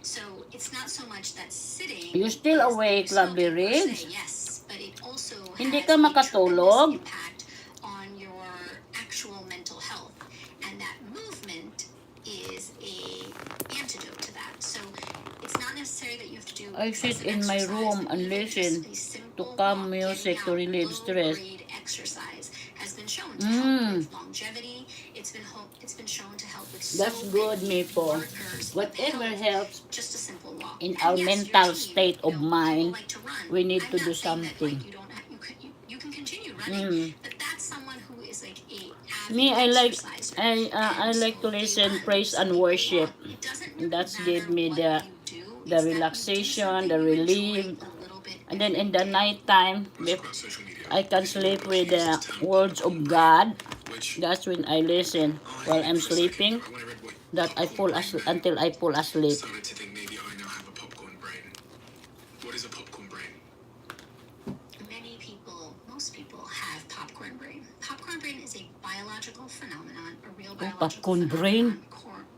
so it's not so much that sitting. You still is awake, the new Lovely smoking per se, Reeds? yes, but it also Hindi has ka a makatulog? tremendous impact on your actual mental health, and that movement is a antidote to that. So it's not necessary that you have to do. I sit excessive in my exercise, room but and even listen just a simple to calm walk, music getting to out, relieve stress. low-grade exercise has been shown to help with longevity. It's been shown to help with That's so good, many Mipo. markers of Whatever health. helps Just a simple walk. in And our yes, mental your team, state of people mind, like to run. we need I'm to not do saying that, something. like, you can continue running, but that's someone who is like a avid Me, I like exerciser. I And like so to they listen run, praise some and people worship. walk. It doesn't really That's matter give me what the you do, it's the that you do relaxation, something the you enjoy relief, a little bit and then in every the day. night time, Let's talk about social media. I can If you sleep want with to use the this term words of popcorn God. brain, which That's when I listen while I, I'm for a second, sleeping. when I read what That I popcorn fall brain asleep meant, until I fall asleep. started to think maybe I now have a popcorn brain. What is a popcorn brain? Most people have popcorn brain. Popcorn brain is a biological phenomenon, a real Oh, biological popcorn phenomenon. brain.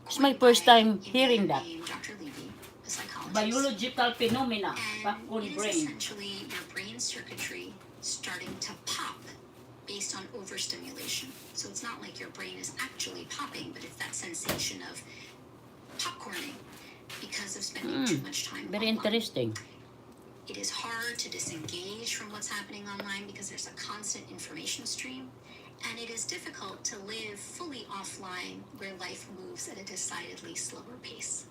It's my first time hearing that. Dr. Levy, a psychologist. Biological phenomena, And popcorn it is brain. essentially your brain circuitry starting to pop based on overstimulation. So it's not like your brain is actually popping, but it's that sensation of popcorning because of spending too much time Very online. interesting. It is hard to disengage from what's happening online because there's a constant information stream, and it is difficult to live fully offline where life moves at a decidedly slower pace.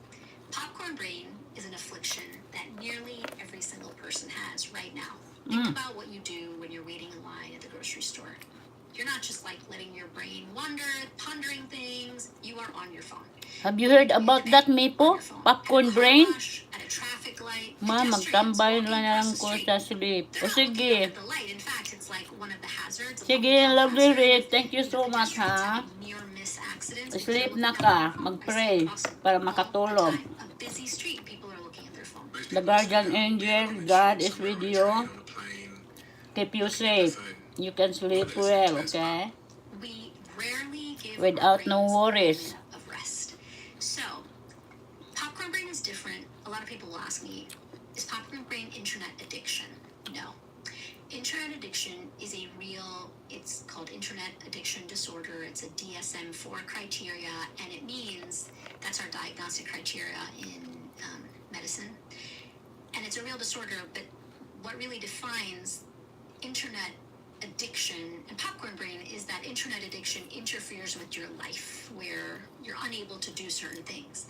Popcorn brain is an affliction that nearly every single person has right now. Think about what you do when you're waiting in line at the grocery store. You're not just like letting your brain wander, pondering things. You are on your phone. Have you heard about that, Mipo? Popcorn brain? At a traffic light, Ma, pedestrians magtambay walking lang across lang the ko street. sa sleep. They're O not looking up sige. at the light. In fact, it's like one of the hazards. a Sige, public health lovely hazard. Rick. Thank you so much, Pedestrians ha? having near-miss accidents because Sleep they're na looking ka. up at their phone. I see Mag-pray it crossing para all the makatulog. time. A busy street, people are looking at their phone. The guardian angel, God is with you. Keep you safe. You can sleep well, okay? We rarely give Without our no brains worries. a moment of rest. So, popcorn brain is different. A lot of people will ask me, is popcorn brain internet addiction? No. Internet addiction is a real, it's called internet addiction disorder. It's a DSM-4 criteria, and it means, that's our diagnostic criteria in medicine. And it's a real disorder, but what really defines internet addiction and popcorn brain is that internet addiction interferes with your life where you're unable to do certain things.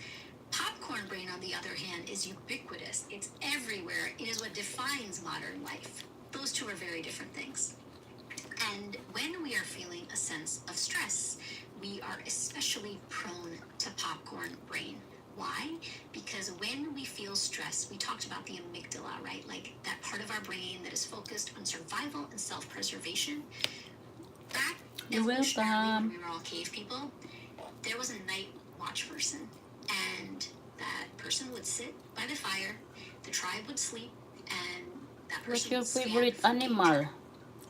Popcorn brain, on the other hand, is ubiquitous. It's everywhere. It is what defines modern life. Those two are very different things. And when we are feeling a sense of stress, we are especially prone to popcorn brain. Why? Because when we feel stress, we talked about the amygdala, right? Like that part of our brain that is focused on survival and self-preservation. Back You're evolutionarily, when welcome. we were all cave people, there was a night watch person. And that person would sit by the fire, the tribe would sleep, and that What's person your would scan favorite for animal? danger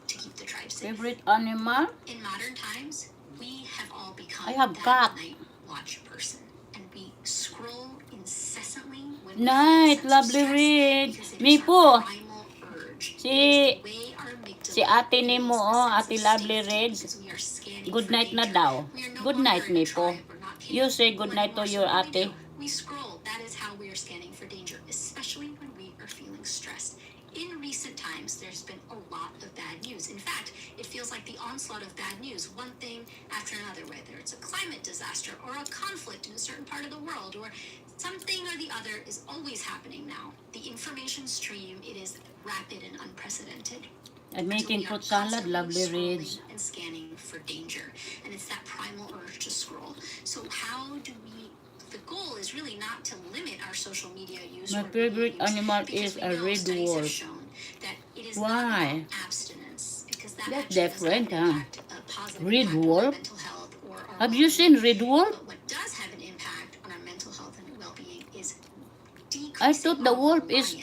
to keep the tribe safe. Favorite animal? In modern times, we have all become I have that cat. night watch person, and we scroll incessantly when we Night, feel a sense of lovely stress Reed. because it is Mipo. our primal urge. Si It is the way our amygdala Si ate ni mo, oh, ate Lovely Red. Good night na daw. Good night, Mipo. You say good night to your ate. We scroll. That is how we are scanning for danger, especially when we are feeling stressed. In recent times, there's been a lot of bad news. In fact, it feels like the onslaught of bad news, one thing after another, whether it's a climate disaster or a conflict in a certain part of the world or something or the other is always happening now. The information stream, it is rapid and unprecedented. I'm making fruit salad, Lovely Reds. And scanning for danger. And it's that primal urge to scroll. So how do we, the goal is really not to limit our social media use. My favorite animal is a red wolf. Why? That's different, huh? Red wolf? Have you seen red wolf? What does have an impact on our mental health and well-being is I thought the wolf is...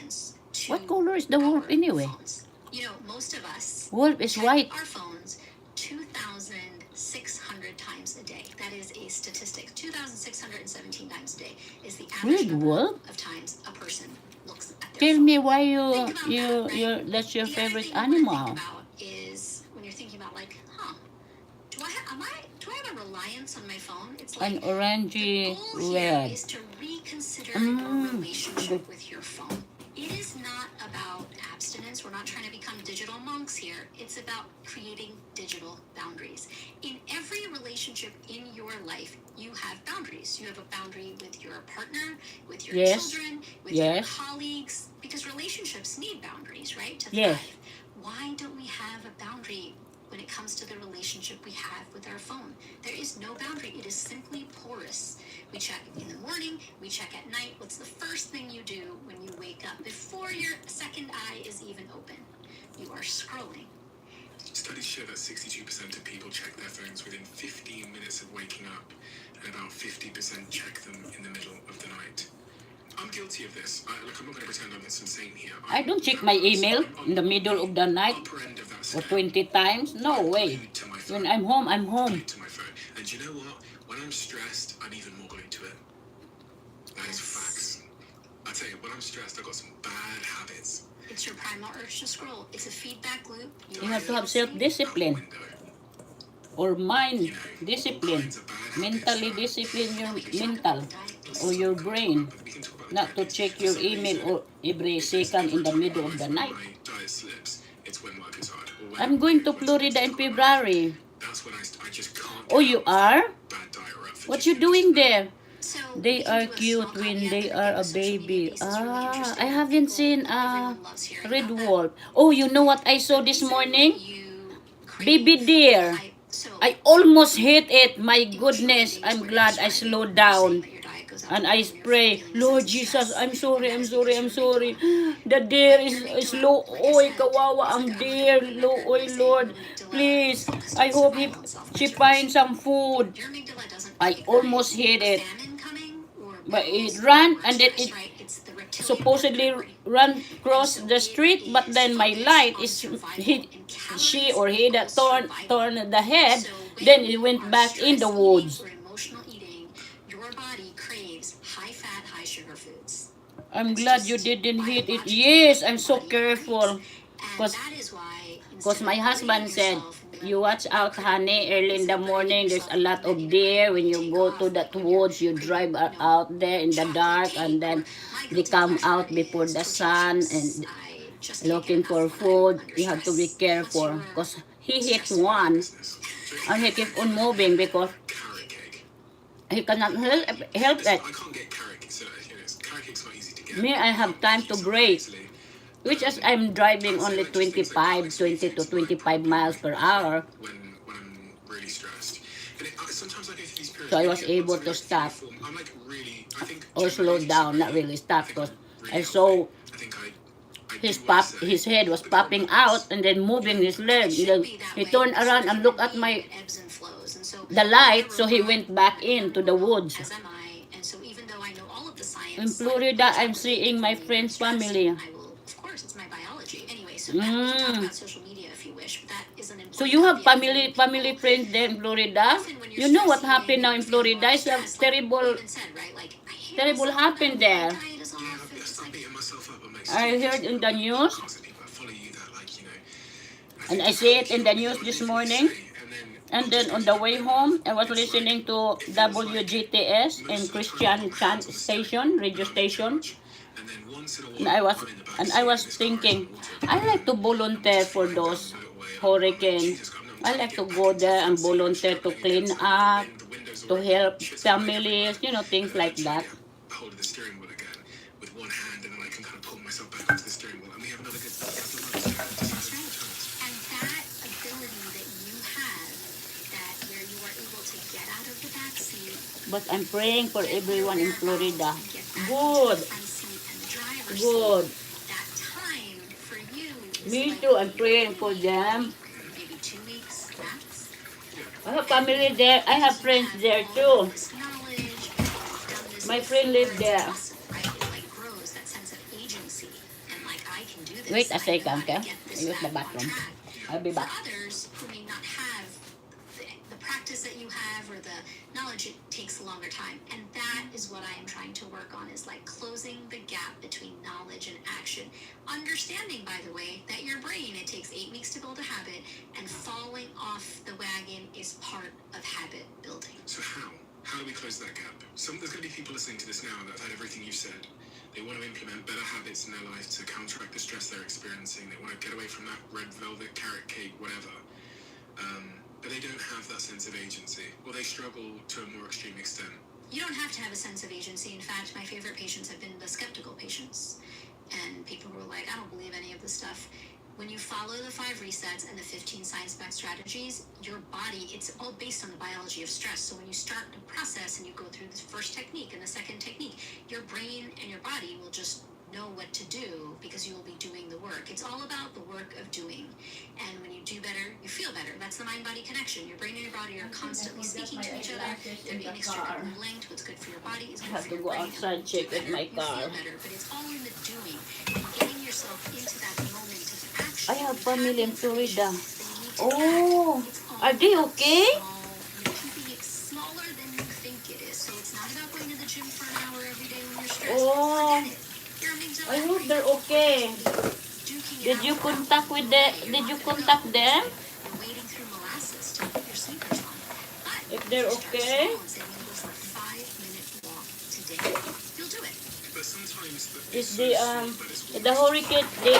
What color is the wolf anyway? You know, most of us wolf is white. Our phones 2,600 times a day. That is a statistic. 2,617 times a day is the average number of times a person looks at their Tell phone. me why that's your favorite animal. Is when you're thinking about like, do I have a reliance on my phone? It's like an orangey the goal here red. is to reconsider your relationship with your phone. It is not about abstinence. We're not trying to become digital monks here. It's about creating digital boundaries. In every relationship in your life, you have boundaries. You have a boundary with your partner, with your children, with your colleagues, because relationships need boundaries, right? To thrive. Why don't we have a boundary when it comes to the relationship we have with our phone? There is no boundary. It is simply porous. We check in the morning, we check at night. What's the first thing you do when you wake up? Before your second eye is even open, you are scrolling. Studies show that 62% of people check their phones within 15 minutes of waking up, and about 50% check them in the middle of the night. I'm guilty of this. I'm not going to pretend I'm some saint here. I don't check my email in the middle of the night or 20 times. No way. When I'm home, I'm home. To my phone. And you know what? When I'm stressed, I'm even more glued to it. That is facts. I tell you, when I'm stressed, I've got some bad habits. It's your primal urge to scroll. It's a feedback loop. You have to have self-discipline. Or mind discipline. Mentally discipline your mental or your brain. Not to check your email or every second in the middle of the night. I'm going to Florida in February. Oh, you are? What you doing there? They are cute when they are a baby. Ah, I haven't seen a red wolf. Oh, you know what I saw this morning? Baby deer. I almost hit it. My goodness, I'm glad I slowed down. And I pray, Lord Jesus, I'm sorry. The deer is low. Oy, kawawa ang deer. Low, oy, Lord. Please, I hope she finds some food. I almost hit it. But it ran and then it supposedly ran across the street, but then my light is hit she or he that torn the head, then it went back in the woods. I'm glad you didn't hit it. Yes, I'm so careful. Because my husband said, you watch out, honey, early in the morning, there's a lot of deer. When you go to that woods, you drive out there in the dark, and then they come out before the sun and looking for food. You have to be careful, because he hit one, and he kept on moving because he cannot help it. Me, I have time to brake, which is I'm driving only 20 to 25 miles per hour. So I was able to stop or slow down, not really stop, because I saw his head was popping out and then moving his leg. He turned around and looked at the light, so he went back into the woods. In Florida, I'm seeing my friend's family. So you have family friends there in Florida? You know what happened now in Florida? It's a terrible happened there. I heard in the news. And I see it in the news this morning. And then on the way home, I was listening to WGTS and Christian Chan station, radio station. And I was thinking, I like to volunteer for those hurricane. I like to go there and volunteer to clean up, to help families, you know, things like that. Hold of the steering wheel again with one hand, and then I can kind of pull myself back onto the steering wheel, and we have another good couple of months to kind of decide That's on right. turns. And that ability that you have, that where you are able to get out of the back seat, But I'm praying for get everyone your in Florida. whereabouts, and get back Good, into the front seat and the driver's good. seat. That time for you is Me like too, I'm praying for them. maybe 2 weeks max. I have family there. I have friends there too. My friend lived there. Wait a second, okay? I use the bathroom. I'll be back. For others who may not have the practice that you have or the knowledge, it takes a longer time. And that is what I am trying to work on, is like closing the gap between knowledge and action. Understanding, by the way, that your brain, it takes 8 weeks to build a habit, and falling off the wagon is part of habit building. So how? How do we close that gap? There's going to be people listening to this now that have had everything you said. They want to implement better habits in their life to counteract the stress they're experiencing. They want to get away from that red velvet carrot cake, whatever. But they don't have that sense of agency, or they struggle to a more extreme extent. You don't have to have a sense of agency. In fact, my favorite patients have been the skeptical patients. And people who are like, I don't believe any of this stuff. When you follow the 5 resets and the 15 science-backed strategies, your body, it's all based on the biology of stress. So when you start the process and you go through the first technique and the second technique, your brain and your body will just know what to do because you will be doing the work. It's all about the work of doing. And when you do better, you feel better. That's the mind-body connection. Your brain and your body are constantly speaking to each other. They're inextricably linked. What's good for your body is I good have for to your go brain. outside and check with my You car. feel better, but it's all in the doing and getting yourself into that moment of action. I have family in Florida. That you need to Oh, act. It's all are they about okay? You're keeping it smaller than you think it is. So it's not about going to the gym for an hour every day when you're stressed. Oh, Forget it. Your amygdala I hope brain they're okay. duking it Did out you without contact with the the? way. You're Did not you gonna contact know. them? You're wading through molasses to put your sneakers on. But If they're you start okay? small and say, I'm going to go for a 5-minute walk today. You'll do it. But sometimes Is it's the so small, but it's the hurricane? They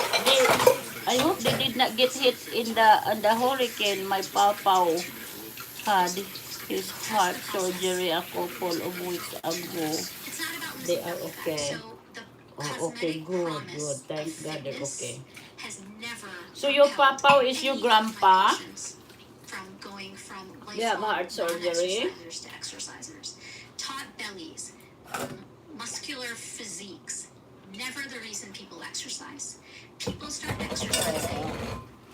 I hope they did not get hit in the hurricane. My papa 2-minute walk. had his heart surgery a couple of weeks ago. It's not about They losing are belly fat. okay. So the Oh, okay, cosmetic good, promise good. of Thank God they're fitness okay. has never So your propelled papa is your any of my grandpa? patients from going from They have lifelong heart surgery. non-exercisers to exercisers. Taut bellies, muscular physiques, never the reason people exercise. People start exercising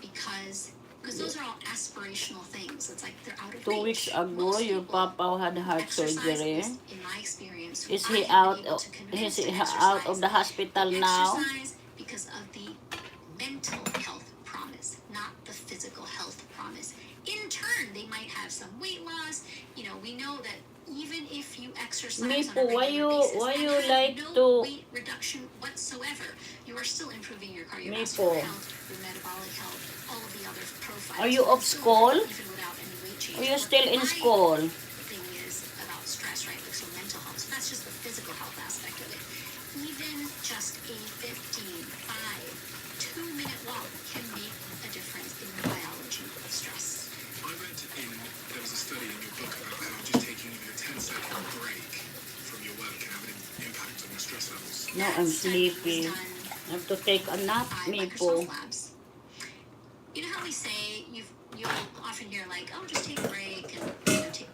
because those are all aspirational things. It's like they're out of 2 weeks reach. ago, Most your people papa had heart exercise surgery. is, in my experience, who Is I he have out? been able to convince Is he to out of exercise. the hospital They now? exercise because of the mental health promise, not the physical health promise. In turn, they might have some weight loss. You know, we know that even if you exercise on a Mipo, regular basis why and you have like no to? weight reduction whatsoever, you are still improving your Mipo, cardiovascular health, your metabolic health, all of the other profiles. are you are off still school? better even without any weight change. Are you What still in my school? thing is about stress, right? Like, so mental health. So that's just the physical health aspect of it. Even just a 2-minute walk can make a difference in the biology of stress. I read there was a study in your book about how just taking even a 10-second break from your work can have an impact on your stress levels. No, I'm sleepy. I have to take a nap, By Mipo. Microsoft Labs. You know how we say you'll often hear like, oh, just take a break, and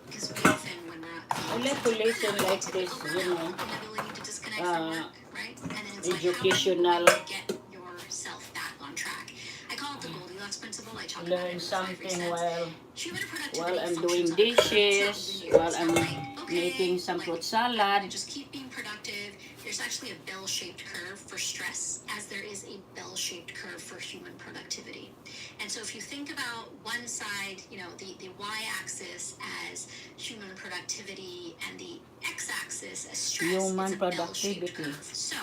because we often when we're I like to listen like this, you know, inability to disconnect from work, right? And then it's like, educational. how are you going to get yourself back on track? I call it the Goldilocks principle. I talk about it Learn in the 5 something resets. Human productivity while I'm functions doing on a curve. It's not dishes, linear. while It's I'm not like, okay, making some fruit I'm salad. gonna just keep being productive. There's actually a bell-shaped curve for stress, as there is a bell-shaped curve for human productivity. And so if you think about one side, you know, the y-axis as human productivity and the x-axis as stress, Human it's a bell-shaped productivity. curve. So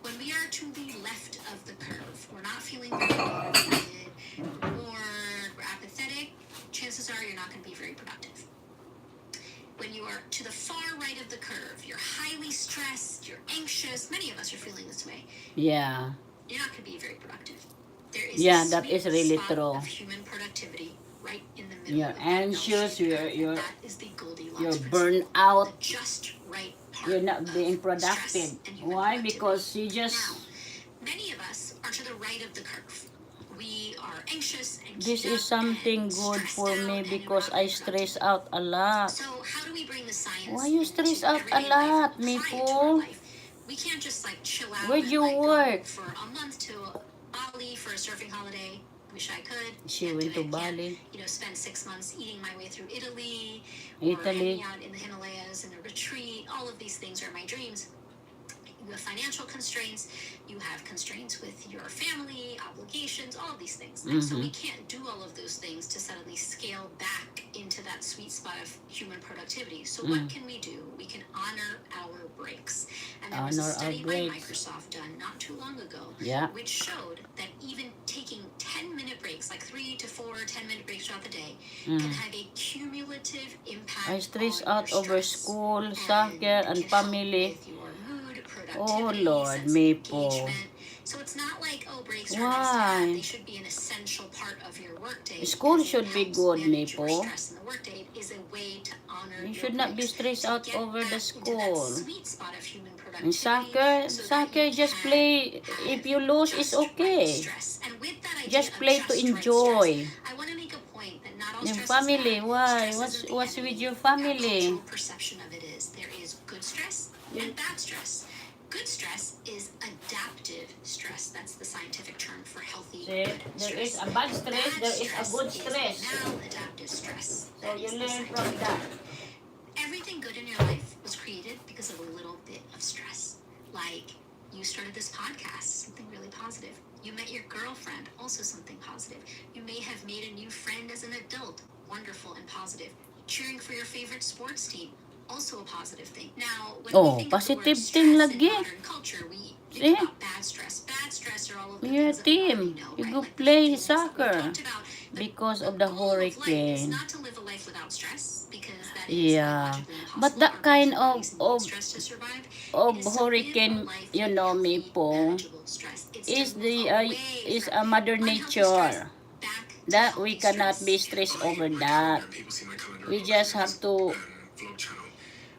when we are to the left of the curve, we're not feeling very motivated, or chances are you're not going to be very productive. When you are to the far right of the curve, you're highly stressed, you're anxious. Many of us are feeling this way. Yeah. You're not going to be very productive. There is Yeah, a that sweet is really spot true. of human productivity right in the middle You're of that anxious, L-shaped curve, you're and that is the Goldilocks you're principle. burned out, The just right part you're not being of productive. stress and human Why? productivity. Because you Now, just, many of us are to the right of the curve. We are anxious and this keyed is up something and good stressed for out, me and we're because not I very stress productive. out a lot. So how do we bring the science Why you stress into out a everyday life lot, and apply it to our Maple? life? We can't just like chill out Where and you like work? go for a month to Bali for a surfing holiday. Wish I could. She Can't went do to it. Can't, Bali, spend 6 months eating my way through Italy or Italy. hanging out in the Himalayas in a retreat. All of these things are my dreams. You have financial constraints, you have constraints with your family, obligations, all of these things. And so we can't do all of those things to suddenly scale back into that sweet spot of human productivity. So what can we do? We can honor our breaks. And there was a Honor our study by breaks. Microsoft done not too long ago, Yeah. which showed that even taking 10-minute breaks, like 3 to 4 10-minute breaks throughout the day, can have a cumulative impact I stress on out your over stress. school, And soccer, it and can help family. with your mood, Oh productivity, Lord, sense of Maple. engagement. So it's not like, oh, breaks are nice to have. Why? They should be an essential part of your workday School because it should be helps good, manage your Maple. stress in the workday. It is a way to honor You your should not be breaks, stressed to out get over the back into that school. sweet spot of human And productivity soccer, so that soccer you just can play. If you lose, it's just right okay. stress. And with that idea Just of play to just right stress, enjoy. I want to make a point that not all Yung stress family, is bad. why? Stress isn't the What's enemy. with your Our family? cultural perception of it is there is good stress and bad stress. Good stress is adaptive stress. That's the scientific term for healthy, See, good there is stress. a bad stress, Bad there is a stress good is stress. maladaptive stress. So That you is the learn from scientific that. term. Everything good in your life was created because of a little bit of stress. Like you started this podcast, something really positive. You met your girlfriend, also something positive. You may have made a new friend as an adult, wonderful and positive. Cheering for your favorite sports team, also a positive thing. Now, when we think of the Positive word thing stress in lagi. modern culture, we think See? about bad stress. Bad stress are all of the Your things that we already team, know, you right? go Like the play feelings that we soccer talked about. because The of the goal of life is hurricane. not to live a life without stress, because that is Yeah, biologically impossible. but that Our brains kind and bodies need of stress to survive. of It is to live a hurricane, life you with know, healthy, Maple, manageable stress. It's to is move the away is from a mother unhealthy stress nature back to that we healthy cannot stress. be stressed over My that. calendar, and people see my calendar a We lot just through have this to vlog channel.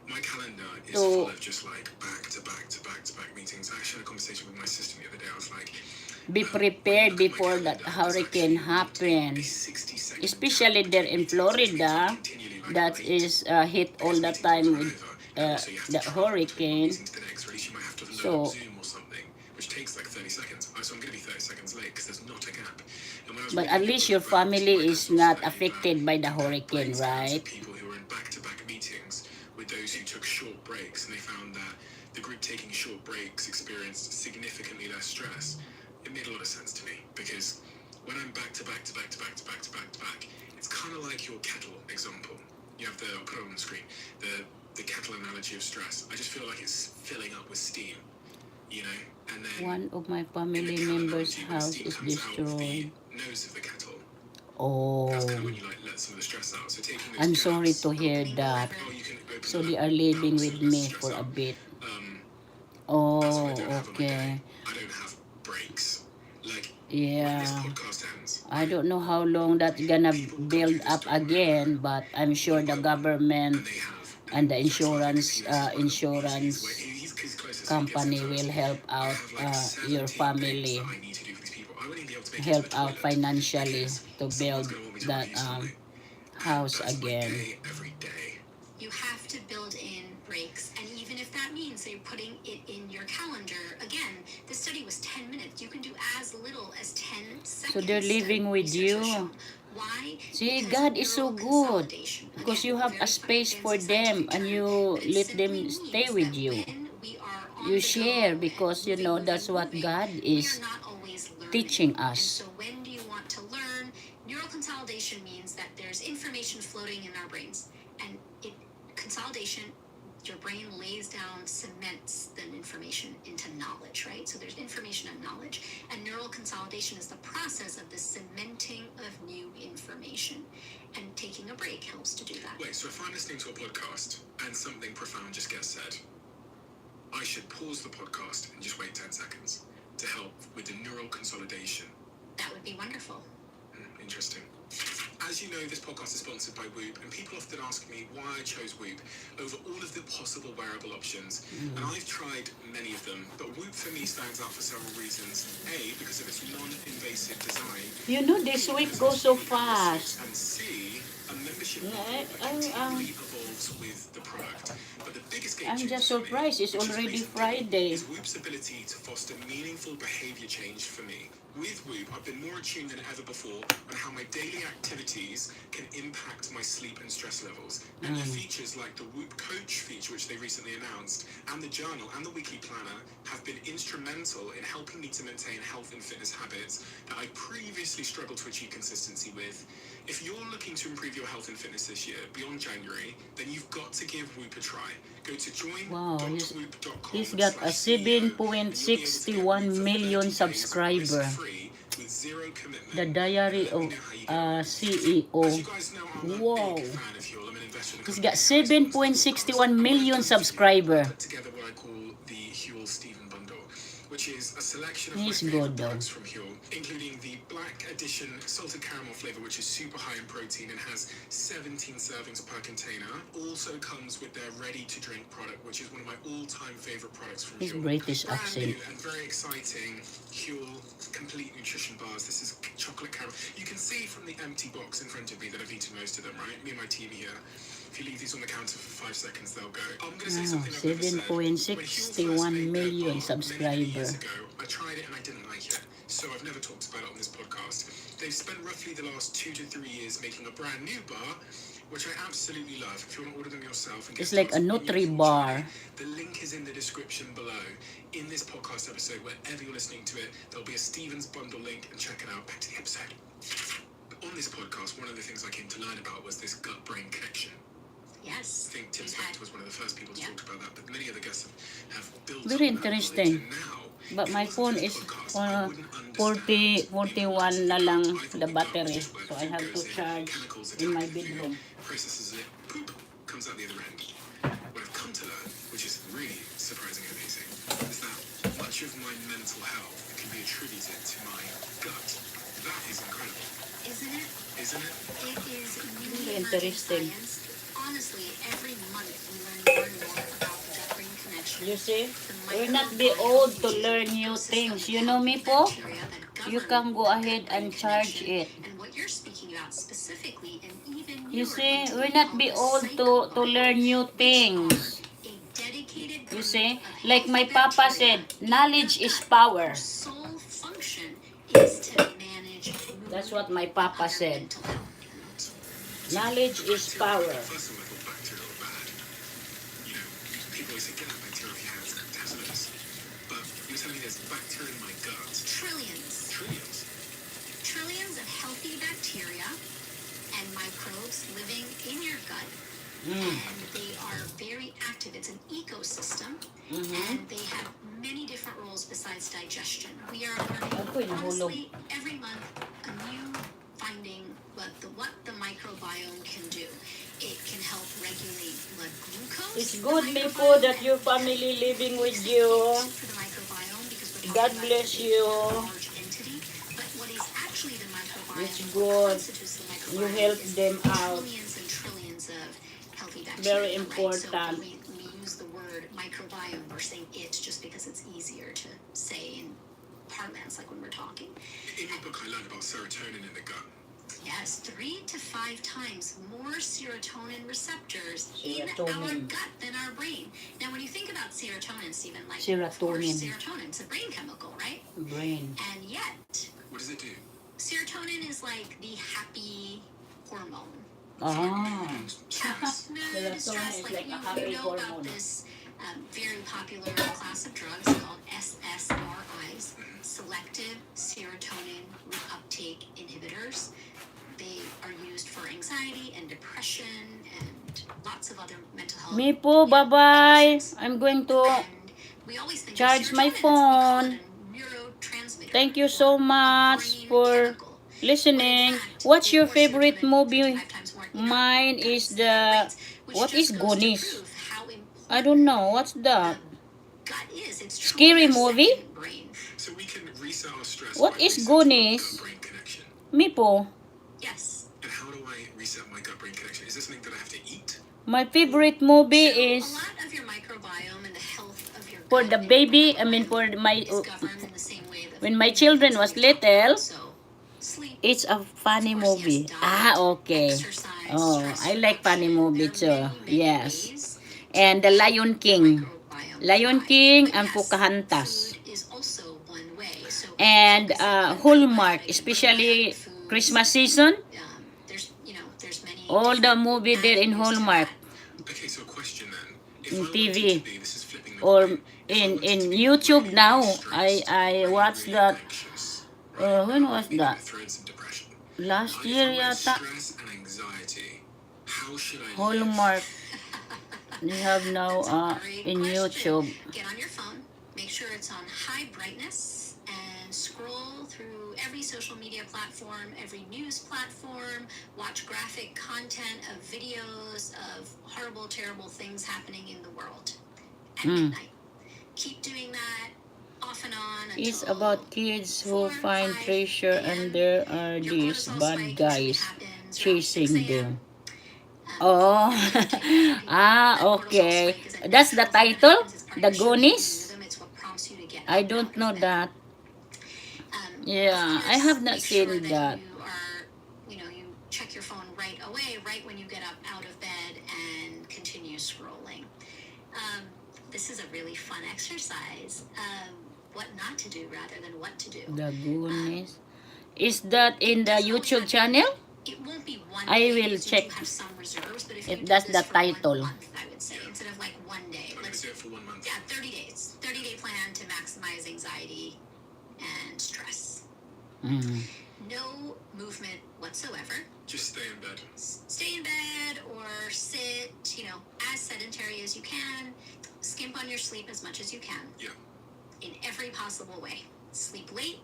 My calendar is full to of just like back to back to back to back meetings. I actually had a conversation with my sister the other day. I was like, be when you prepared look at my before that calendar, there's hurricane actually not a happens. 60-second Especially gap there between in meetings, which means I'm Florida, continually like that late is hit all because the meetings always time run with over. And also you have to the travel between one hurricane. meeting to the next, or at least you might have to load up So, Zoom or something, which takes like 30 seconds. So I'm going to be 30 seconds late because there's not a gap. And when I was but reading at your least book your about family my is personal not study affected about by the compared hurricane, break scans right? of people who were in back-to-back meetings with those who took short breaks, and they found that the group taking short breaks experienced significantly less stress. It made a lot of sense to me because when I'm back to back to back to back to back to back to back, it's kind of like your kettle example. You have I'll put it on the screen, the kettle analogy of stress. I just feel like it's filling up with steam, you know, and then One of my in the family kettle members' analogy, when the house steam is comes out of the destroyed. nose of the kettle, Oh, that's kind of when you like let some of the stress out. So taking those I'm sorry gaps, to hear Opening the that. lever. oh, you can open So the they lever. are That living also with lets me stress for a out. bit. That's what I Oh, don't have on my day. okay. I don't have breaks. Like when this Yeah. podcast ends, I don't know how long that's gonna people will come build through this up door again, but I'm sure one the by one, government and they have. and the And Jack's laughing because insurance he knows as well. insurance He's closest, so he gets it company first. will help I out have like your 17 things family, that I need to do for these people. I wouldn't even be able to make it to help the out toilet financially because to someone's build going to want me to that release something. And house that's my again. day every day. You have to build in breaks, and even if that means that you're putting it in your calendar, again, this study was 10 minutes. You can do as little as 10 seconds. So they're living with Research has you. shown. Why? See, Because God is so neural good consolidation. because Again, you have a very space for fancy them scientific and term, you but it let simply them means stay that with you. when we are on You the share go because and you know that's what moving, God we is are not always learning. teaching And us. so when do you want to learn? Neural consolidation means that there's information floating in our brains, and consolidation, your brain lays down, cements the information into knowledge, right? So there's information and knowledge, and neural consolidation is the process of the cementing of new information and taking So if I'm listening to a podcast and something profound just gets said, I should pause the podcast and just wait 10 seconds to help with the neural consolidation. That would be wonderful. Interesting. As you know, this podcast is sponsored by Whoop, and people often ask me why I chose Whoop over all of the possible wearable options. And I've tried many of them, but Whoop for me stands out for several reasons. A, because of its non-invasive design. You know, this week goes so fast. And C, a membership Yeah, model that continually evolves with the product. But the biggest game I'm changer just for me, surprised it's which is already recently, Friday. is Whoop's ability to foster meaningful behavior change for me. With Whoop, I've been more attuned than ever before on how my daily activities can impact my sleep and stress levels. And their features like the Whoop Coach feature, which they recently announced, and the journal and the weekly planner have been instrumental in helping me to maintain health and fitness habits that I previously struggled to achieve consistency with. If you're looking to improve your health and fitness this year, beyond January, then you've got to give Whoop a try. Go to join.whoop.com. He's got a 7.61 million subscriber. The Diary of a CEO. Wow. He's got 7.61 million subscriber. Put together what I call the Huel Steven bundle, which is a selection of He's my favorite good though. products from Huel, including the Black Edition salted caramel flavor, which is super high in protein and has 17 servings per container. Also comes with their ready-to-drink product, which is one of my all-time favorite products from His Huel. British Brand accent. new and very exciting Huel complete nutrition bars. This is chocolate caramel. You can see from the empty box in front of me that I've eaten most of them, right? Me and my team here. If you leave these on the counter for 5 seconds, they'll go. I'm going to say something I've never said. When Huel first 7.61 made their million bar many subscriber. years ago, I tried it and I didn't like it. So I've never talked about it on this podcast. They've spent roughly the last 2 to 3 years making a brand new bar, which I absolutely love. If you want to order them yourself and get It's like a started on your Nutri full bar. journey, the link is in the description below. In this podcast episode, wherever you're listening to it, there'll be a Stevens bundle link, and check it out. Back to the episode. On this podcast, one of the things I came to learn about was this gut-brain connection. Yes. I think Tim Spector was one of the first people to talk about that, but many other guests have built Very on that knowledge, interesting. and now, But if my it wasn't phone for this is podcast, I wouldn't understand 41 na lang I thought the the gut battery. was just where So I food have to goes in, charge chemicals in my attack the food, bedroom. processes it, poop, comes out the other end. What I've come to learn, which is really surprising and amazing, is that much of my mental health can be attributed to my gut. That is incredible, Isn't it? isn't it? It is Very really interesting. science. Honestly, every month we learn more and more about the gut-brain connection. You see, The we're not be microbiome, old to which is learn the new ecosystem things. of You know me healthy po? bacteria that You govern can go the ahead gut-brain and charge connection. it. And what you're speaking about specifically, and even You newer see, into we're what not we be call old the to psychobiome, learn new which things. are a dedicated You group see, of like my healthy papa bacteria said, in knowledge your is gut power. whose sole function is to manage That's mood what my and papa other said. mental health. Knowledge is power. First of all, I thought bacteria were bad. You know, people always say, get that bacteria off your hands, it has this. But you're telling me there's bacteria in my gut. Trillions. Trillions. Trillions of healthy bacteria and microbes living in your gut. Mm. And they are very active. It's an ecosystem. Mhm. And they have many different roles besides digestion. We are Ako'y learning, nahulog. honestly, every month a new finding what the microbiome can do. It can help regulate blood glucose. It's The good, Lipo, microbiome, that your and family living with makes you. it for the microbiome because we're talking God about bless a you. large entity. But what is actually the microbiome? It's what good. constitutes the You microbiome help is them out. trillions and trillions of healthy bacteria. Very Right? important. So we use the word microbiome. We're saying it just because it's easier to say in parlance, like when we're talking. In your book, I learned about serotonin in the gut. Yes, 3 to 5 times more serotonin receptors in our Serotonin. gut than our brain. Now, when you think about serotonin, Stephen, like Serotonin. of course, serotonin, it's a brain chemical, right? Brain. And yet, What does it do? serotonin is like the happy hormone. Ah. Stress. No, Serotonin the stress, is like like a you happy know about hormone. this very popular class of drugs called SSRIs, selective serotonin reuptake inhibitors. They are used for anxiety and depression and lots of other mental health. Me po, bye-bye. conditions. I'm going to And we always think of charge my serotonin, it's- we call phone. it a neurotransmitter Thank you or so a much brain for chemical. listening. But in fact, What's your more favorite serotonin, movie? 5 times more Mine is guts in our the, brains, which what just is goes to Goonies? prove how I don't important know. What's that? gut is. It's Scary truly our movie? second brain. So we can reset our stress What by is resetting our Goonies? gut-brain connection. Me po. Yes. And how do I reset my gut-brain connection? Is this something that I have to eat? My favorite movie So a is lot of your microbiome and the health of your for gut the and baby. I your mean, for my is governed in the same way that when my many children things was that we've talked about. little, So sleep, it's a funny of course, movie. yes, Ah, diet, okay. exercise, Oh, stress I like funny reduction. movie There are too. many Yes. ways to And the help Lion your King. microbiome Lion thrive. King But and yes, Pocahontas. food is also one way. So And focusing on Hallmark, prebiotic and especially probiotic foods. Christmas season. There's many All the different movie there in avenues to Hallmark. that. Okay, so a question then. If In I wanted TV. to be, this is flipping the Or coin. If I wanted in to be YouTube really, now. really stressed, I really, watched really that. anxious, right? When And was I'm, that? throwing some depression. Last If year I'm in yata. stress and anxiety, how should I Hallmark. live? You have now That's a great in question. YouTube. Get on your phone, make sure it's on high brightness, and scroll through every social media platform, every news platform, watch graphic content of videos of horrible, terrible things happening in the world at midnight. Keep doing that off and on until It's about kids who 4, find 5 treasure a.m. and there are Your these cortisol bad spike usually guys happens around 6 chasing a.m. them. Oh, ah, okay. That's the title? The Goonies? I don't know that. Yeah, I have not seen that. You check your phone right away, right when you get up out of bed, and continue scrolling. This is a really fun exercise. What not to do rather than what to do. The Goonies. Is that in the YouTube channel? It won't be one I day will because check you do have some reserves, but if if you do that's this the for title. 1 month, I would say, instead of like one day. I'm going to do it for 1 month. Yeah, 30 days. 30-day plan to maximize anxiety and stress. Mm. No movement whatsoever. Just stay in bed. Stay in bed or sit, as sedentary as you can. Skimp on your sleep as much as you can. Yeah. In every possible way. Sleep late.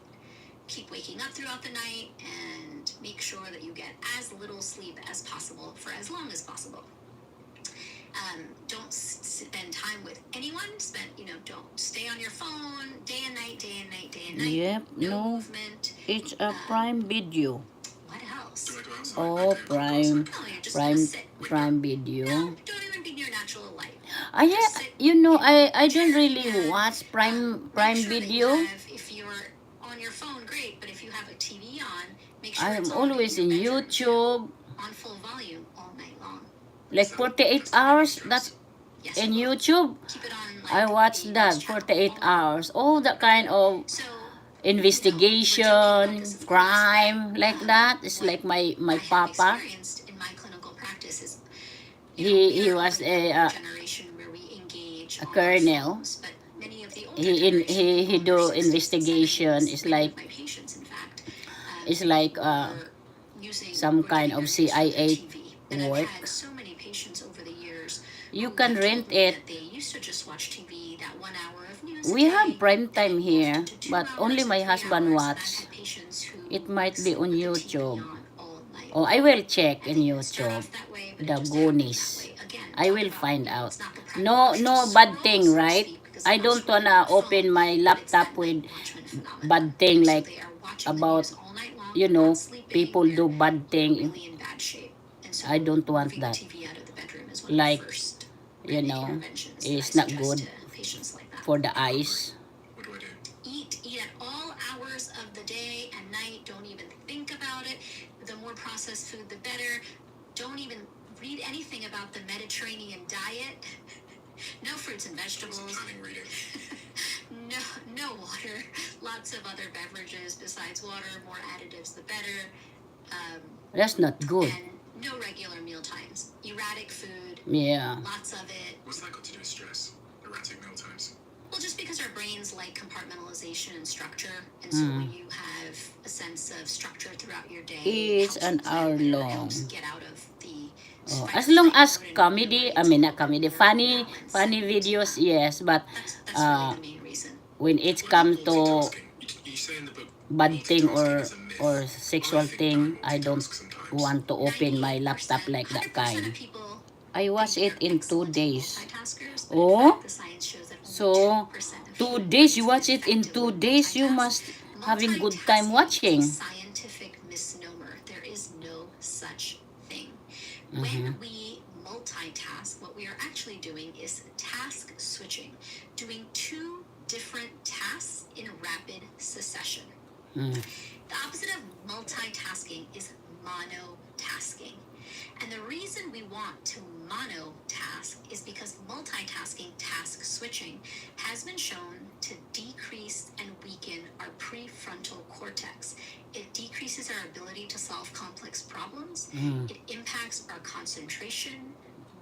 Keep waking up throughout the night and make sure that you get as little sleep as possible for as long as possible. Don't spend time with anyone. Don't stay on your phone day and night, day and night, day and night. Yep, no. Movement. It's a Prime Video. What else? Do I go outside? Oh, I can't go outside. No, you're just gonna sit. Prime Video. No, don't even be in your natural light. Yeah, I don't really watch Prime Video. If you're on your phone, great. But if you have a TV on, make sure I'm it's on always in in your bedroom, YouTube. on full volume all night long. Like 48 hours, that's Yes, in you will. YouTube. Keep it on. I watch the that news channel 48 all hours. All that kind of So, investigation, crime, like that. It's like my I have papa. experienced in my clinical practice is, He was a generation where we engage on our colonel. phones, but many of the older generations, He do 60s, investigation. 70s, It's many like of my patients, in fact, it's like were using some were kind getting of their news from the CIA TV. And I've work. had so many patients over the years You who can have rent told me it. that they used to just watch TV, that 1 hour of news We a day, have prime time and here, moved to 2 but hours only or my 3 husband hours, and I've watch. had patients who It might be sleep on with the TV YouTube. on all night Oh, I will check and in they start YouTube. off that way, but it The just happens Goonies. that way. Again, I talk will about, find out. it's not the No practical bad scroll, thing, so to right? speak, because I it goes don't right on wanna your phone, open my but it's laptop that with night watchman phenomenon. bad thing So like they are watching the about news all night long, you they're know not sleeping, people they're do bad thing. really in bad shape. And so I don't want moving the that. TV out of the bedroom is one Like, of the first you know, interventions that it's I not suggest good to patients like that. for the eyes. What do I do? Eat at all hours of the day and night. Don't even think about it. The more processed food, the better. Don't even read anything about the Mediterranean diet. No fruits and vegetables. Planning reading. No water. Lots of other beverages besides water. More additives, the better. That's not good. And no regular meal times. Erratic food. Yeah. Lots of it. What's that got to do with stress? Erratic meal times. Well, just because our brains like compartmentalization and structure, and so when you have a sense of structure throughout your day, It's helps an you plan hour better, long. helps get out of the Oh, spiral as long as mode and comedy, I eliminates mean not comedy, funny balance. videos, yes. But That's really the main reason. when it comes to Multitasking. You say in the book, bad thing multitasking is a myth. or sexual I think thing, I I don't multitask sometimes. times. want to open my laptop like that 100% of kind. people I watch think it they're in 2 excellent days. multitaskers, but in Oh, fact, the science shows that only so 2% of 2 human days you brains watch can it in 2 effectively days. You multitask. must having good time Multitasking is a watching. scientific misnomer. There is no such thing. Mm-hmm. When we multitask, what we are actually doing is task switching, doing two different tasks in rapid succession. Mm. The opposite of multitasking is monotasking. And the reason we want to monotask is because multitasking, task switching, has been shown to decrease and weaken our prefrontal cortex. It decreases our ability to solve complex problems. Mm. It impacts our concentration,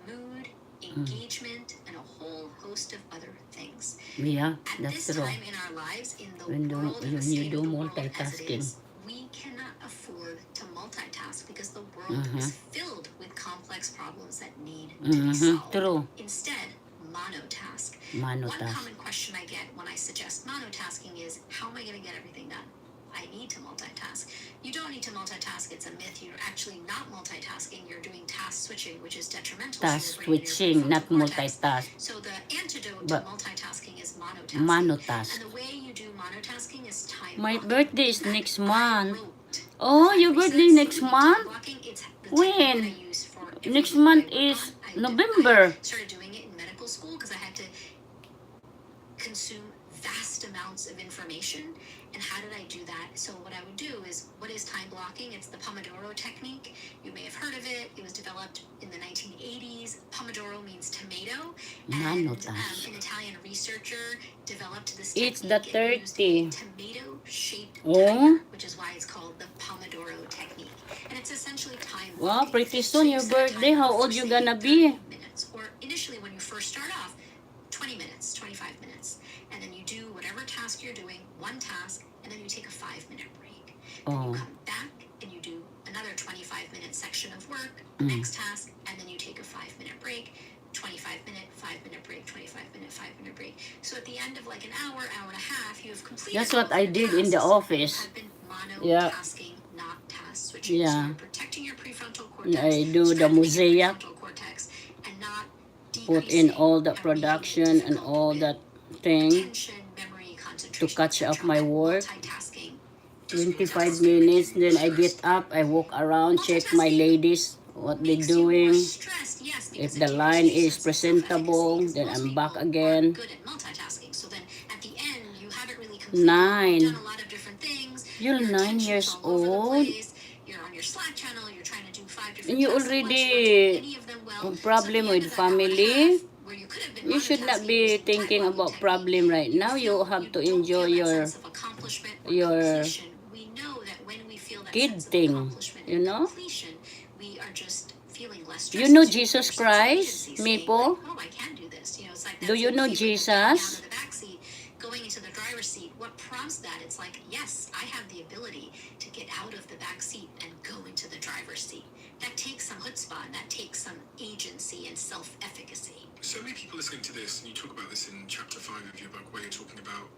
mood, engagement, and a whole host of other things. Yeah, At that's this true. time in our lives, in the When world and the you state do of the world as it multitasking. is, we cannot afford to multitask because the world Mm-hmm. is filled with complex problems that need to be solved. True. Instead, monotask. One Monotask. common question I get when I suggest monotasking is, how am I going to get everything done? I need to multitask. You don't need to multitask. It's a myth. You're actually not multitasking. You're doing task switching, which is detrimental Task to your brain and your switching, not prefrontal cortex. multitask. So the antidote But to multitasking is monotasking. monotask. And the way you do monotasking is time My blocking. birthday is In fact, next I month. wrote Oh, 5 your birthday reasons next for time month? blocking. It's the technique When? that I use for everything Next that I month work is on. I November. started doing it in medical school because I had to consume vast amounts of information. And how did I do that? So what I would do is, what is time blocking? It's the Pomodoro technique. You may have heard of it. It was developed in the 1980s. Pomodoro means tomato. And Monotask. an Italian researcher developed this It's technique the and used 30. a tomato-shaped Oh. timer, which is why it's called the Pomodoro technique. And it's essentially time Wow, blocking. pretty So soon you your set a birthday. timer How for, old you say, gonna 30 be? minutes. Or initially when you first start off, 20 minutes, 25 minutes. And then you do whatever task you're doing, one task, and then you take a 5-minute break. Then you Oh. come back and you do another 25-minute section of work, Mm. next task, and then you take a 5-minute break, 25-minute, 5-minute break, 25-minute, 5-minute break. So at the end of like an hour, hour and a half, you have completed That's what all of I your did in the tasks. office. You have been Yeah. monotasking, not task switching. So Yeah. you're protecting your prefrontal cortex, I do the strengthening your mosaic. prefrontal cortex, and not Put in decreasing all the and making it production and difficult all with that thing attention, memory, concentration, catch up etc. my And work. multitasking. 25 minutes, then I get up, I walk around, check my ladies, what they Makes you more doing. stressed, yes, because If it the line decreases is your sense of presentable, self-efficacy, then because I'm most back people again. aren't good at multitasking. So then at the end, you haven't really completed, 9. you've done a lot of different things. You're Your 9 attention's years all over the old. place. You're on your Slack channel, you're trying to do 5 different And you tasks at once, you're not doing already any of them well. have So at problem the end with of that hour and a family. half, where you could have been You should not multitasking be using time thinking blocking about technique, problem right now. You have to don't enjoy feel that your sense of accomplishment or your completion. We know that when we feel that kid sense of thing, accomplishment you and know? completion, we are just feeling less You stressed. know because you Jesus feel your sense of Christ, agency saying, Mipo? like, oh, I can do this. You know, it's like that Do you same know feeling of getting down Jesus? to the back seat, going into the driver's seat. What prompts that? It's like, yes, I have the ability to get out of the back seat and go into the driver's seat. That takes some chutzpah and that takes some agency and self-efficacy. So many people listening to this, and you talk about this in chapter 5 of your book, where you're talking about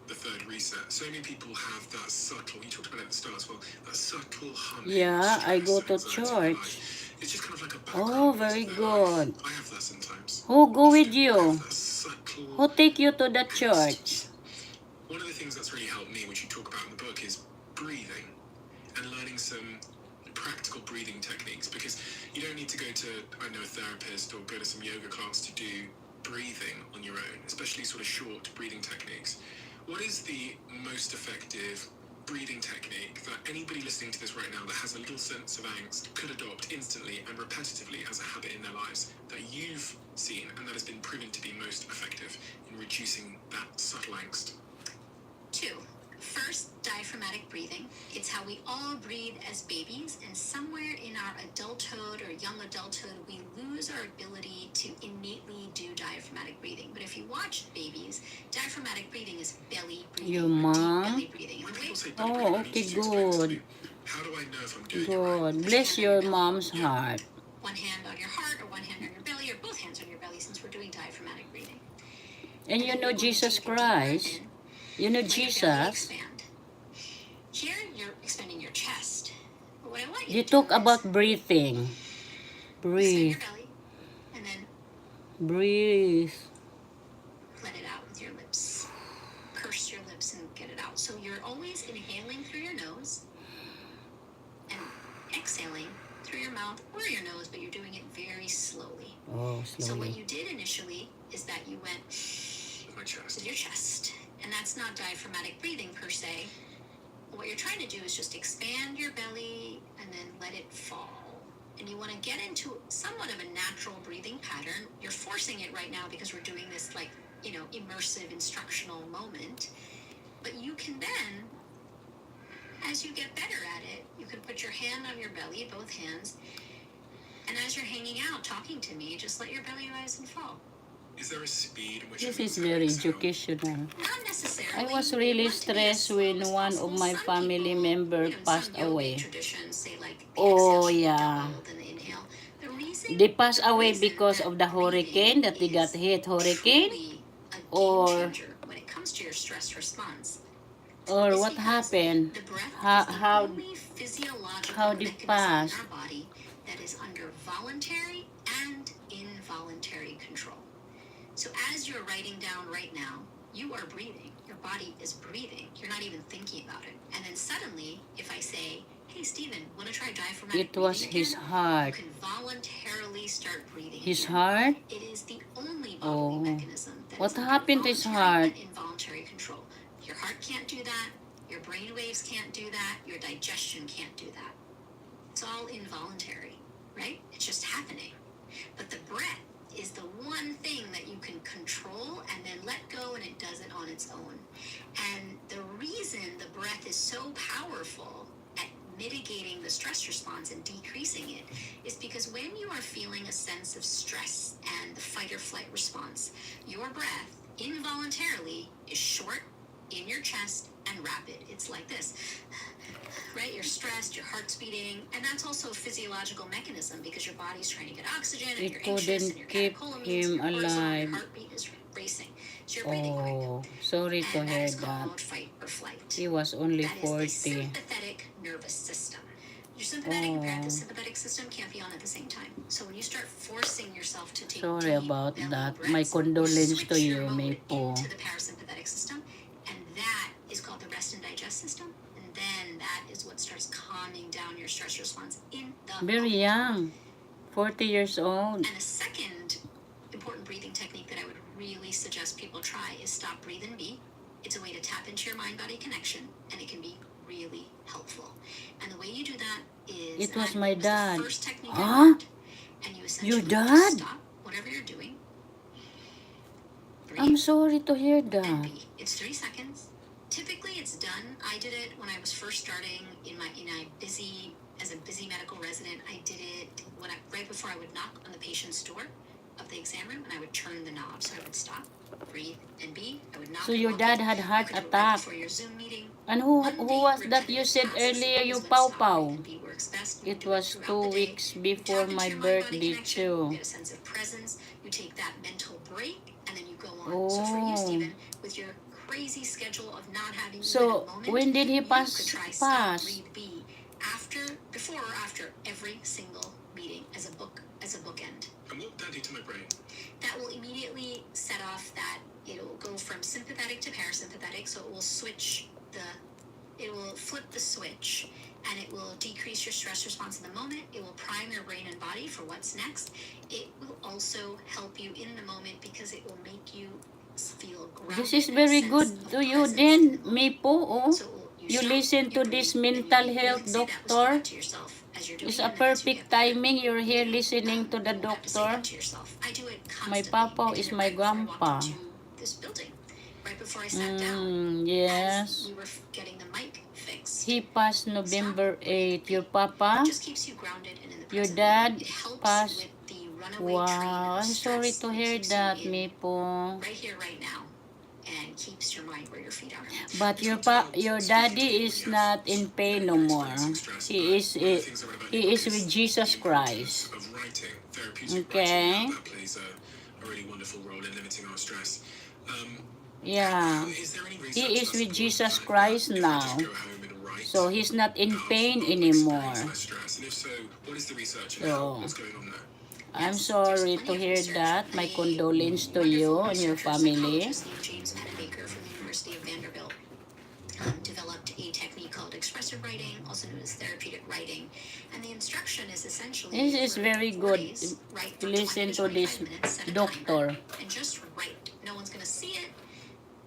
the third reset. So many people have that subtle, you talked about it at the start as well, that subtle humming. Yeah, I go to stress and anxiety in their church. life. It's just kind of like a background Oh, noise very of their life. good. I have that sometimes. Who go with Often I you? have that subtle Who take you to the angst. church? One of the things that's really helped me, which you talk about in the book, is breathing and learning some practical breathing techniques, because you don't need to go to, I don't know, a therapist or go to some yoga class to do breathing on your own, especially sort of short breathing techniques. What is the most effective breathing technique that anybody listening to this right now that has a little sense of angst could adopt instantly and repetitively as a habit in their lives that you've seen and that has been proven to be most effective in reducing that subtle angst? 2. First, diaphragmatic breathing. It's how we all breathe as babies, and somewhere in our adulthood or young adulthood, we lose our ability to innately do diaphragmatic breathing. But if you watch babies, diaphragmatic breathing is belly breathing, Your or deep mom? belly breathing. When And people the say way- belly Oh, breathing, I need okay, you to explain this to good. me. How do I know if I'm doing it right? Good. Bless your mom's heart. one hand on your heart or one hand on your belly or both hands on your belly, since we're doing diaphragmatic breathing. And you then know when Jesus take a deep breath Christ. in, You know let your belly Jesus. expand. Here, you're expanding your chest. But what I want want you You to do talk is about breathing. expand Breathe. your belly and then Breathe. let it out with your lips. Purse your lips and get it out. So you're always inhaling through your nose and exhaling through your mouth or your nose, but you're doing it very slowly. Oh, So what slowly. you did initially is that you went With my chest. with your chest, and that's not diaphragmatic breathing per se. What you're trying to do is just expand your belly and then let it fall. And you want to get into somewhat of a natural breathing pattern. You're forcing it right now because we're doing this like, immersive instructional moment. But you can then, as you get better at it, you can put your hand on your belly, both hands, and as you're hanging out talking to me, just let your belly rise and fall. Is there a speed in which This I is need to very exhale? educational. Not necessarily. I was You really want to be as stressed slow when as one of possible. my Some family people, member in passed some yogic away. traditions say like the Oh, exhale should be yeah. double than the inhale. They passed The away reason because that of the hurricane that they got breathing hit. is Hurricane? truly a game Or changer when it comes to your stress response or is what because happened? the breath How is the how only physiological how they mechanism in passed? our body that is under voluntary and involuntary control. So as you're writing down right now, you are breathing. Your body is breathing. You're not even thinking about it. And then suddenly, if I say, "Hey, Stephen, want to try diaphragmatic It was breathing his again?" heart. You can voluntarily start breathing His again. heart? It is the only bodily Oh. mechanism that What is under happened to his voluntary heart? and involuntary control. Your heart can't do that. Your brain waves can't do that. Your digestion can't do that. It's all involuntary, right? It's just happening. But the breath is the one thing that you can control and then let go, and it does it on its own. And the reason the breath is so powerful at mitigating the stress response and decreasing it is because when you are feeling a sense of stress and the fight or flight response, your breath involuntarily is short in your chest and rapid. It's like this. Right? You're stressed, your heart's beating, and that's also a physiological mechanism because your body's trying to get oxygen and It you're anxious and couldn't your keep catecholamines him and your cortisol, alive. your heartbeat is racing. So you're breathing quick. Oh, sorry to And that hear is that. called fight or flight. He was only That is the 40. sympathetic nervous system. Your sympathetic and Oh. parasympathetic system can't be on at the same time. So when you start forcing yourself to take Sorry deep about belly that. breaths, My condolence switch to your you, mode Mapo. into the parasympathetic system, and that is called the rest and digest system. And then that is what starts calming down your stress response in the Very moment. young. 40 years old. And a second important breathing technique that I would really suggest people try is stop, breathe, and be. It's a way to tap into your mind-body connection, and it can be really helpful. And the way you do that is It was that my was dad. the first technique I Huh? learned. And you essentially Your just dad? stop whatever you're doing, I'm breathe, sorry to hear and that. be. It's 3 seconds. Typically, it's done. I did it when I was first starting as a busy medical resident. I did it right before I would knock on the patient's door of the exam room, and I would turn the knob. So I would stop, breathe, and be. I would knock. So and your walk dad in. had You heart could do it right attack. before your Zoom meeting. And who Mundane, was that you repetitive said tasks earlier, is you when Pau stop, Pau? breathe, and be works best. You It do was throughout 2 the day. weeks You before tap into my your mind-body birthday connection, too. you get a sense of presence. You take that mental break, and then you go on. So for you, Oh. Stephen, with your crazy schedule of not having even So, a moment, when did he you could try stop, pass? breathe, be before or after every single meeting as a bookend. And what would that do to my brain? That will immediately set off that it will go from sympathetic to parasympathetic, so it will flip the switch, and it will decrease your stress response in the moment. It will prime your brain and body for what's next. It will also help you in the moment because it will make you feel grounded. This is very sense good of to you presence in then, the moment. Mapo. Oh. So You stop, listen to you this breathe, and mental you health can say that whisper doctor. back to yourself as you're doing It's it, a and then as you perfect get better, timing. You're here listening to the you won't have to say that doctor. to yourself. I do it My constantly. papa I did is it my right before I walked grandpa. into this building, right before I sat down. Yes. As we were getting the mic fixed. He passed November 8. Your papa? It just keeps you grounded and in the Your present dad moment. It helps passed? with the runaway train Wow, of I'm sorry stress to that hear keeps that, you in Mapo. right here, right now, and keeps your mind where your feet are. But your daddy is not in pain no more. He is with Jesus Christ. Of writing, therapeutic Okay. writing, how that plays a really wonderful role in limiting our stress. Yeah. Is there any He research is that with supports Jesus the fact Christ that if I just now. go home and write, So he's not in perhaps pain I'll experience anymore. less stress? And if so, what is the research and So what's going on there? I'm Yes, there's sorry to plenty of hear research. that. My A condolence to wonderful you and your researcher, family. psychologist named James Pennebaker from the University of Vanderbilt developed a technique called expressive writing, also known as therapeutic writing. And the instruction is essentially This is for very 4 good. days, write for 20 Listen to to 25 this minutes, set a timer, doctor. and just write. No one's going to see it.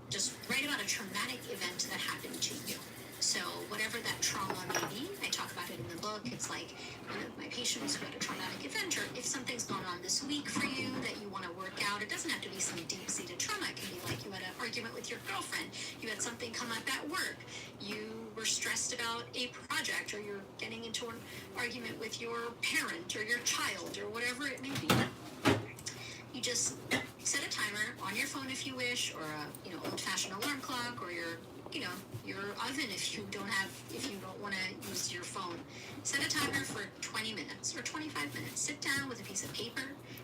Just write about a traumatic event that happened to you. So whatever that trauma may be, I talk about it in the book. It's like one of my patients who had a traumatic event, or if something's gone on this week for you that you want to work out, it doesn't have to be some deep-seated trauma. It can be like you had an argument with your girlfriend, you had something come up at work, you were stressed about a project, or you're getting into an argument with your parent or your child, or whatever it may be. You just set a timer on your phone if you wish, or a old-fashioned alarm clock, or your oven if you don't want to use your phone. Set a timer for 20 minutes or 25 minutes. Sit down with a piece of paper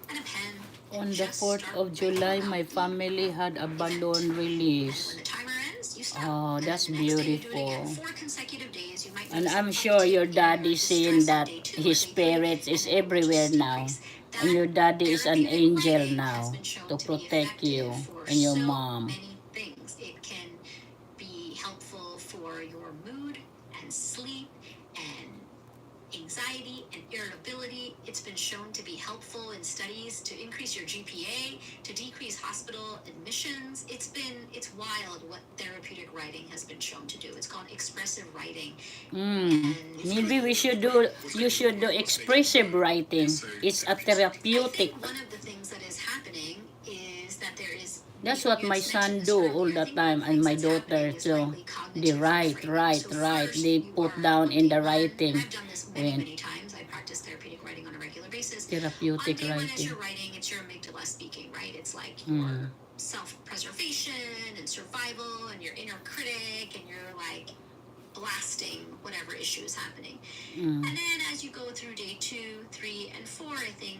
and a pen. On the Just 4th start of July, writing my about the family had a event. balloon And when release. the timer ends, you stop. Oh, And that's then the next day you do it again. beautiful. 4 consecutive days. You might And notice I'm an sure uptick your in daddy seeing distress on that day 2 or his day 3, spirits and is then it will everywhere just now. decrease. And That your daddy is an therapeutic angel writing has now been shown to to be protect you effective for and your so mom. many things. It can be helpful for your mood and sleep and anxiety and irritability. It's been shown to be helpful in studies to increase your GPA, to decrease hospital admissions. It's wild what therapeutic writing has been shown to do. It's called expressive writing. And Maybe you should do expressive writing. It's a I therapeutic. think one of the things that is happening is that there is. That's what my son do all the time, and my daughter too. They write. They put down in the writing I've done this many, when many times. I practice therapeutic writing on a regular basis. therapeutic On day 1, as writing. you're writing, it's your amygdala speaking, right? It's like your self-preservation and survival and your inner critic, and you're like blasting whatever issue is happening. And then as you go through day 2, 3, and 4, I think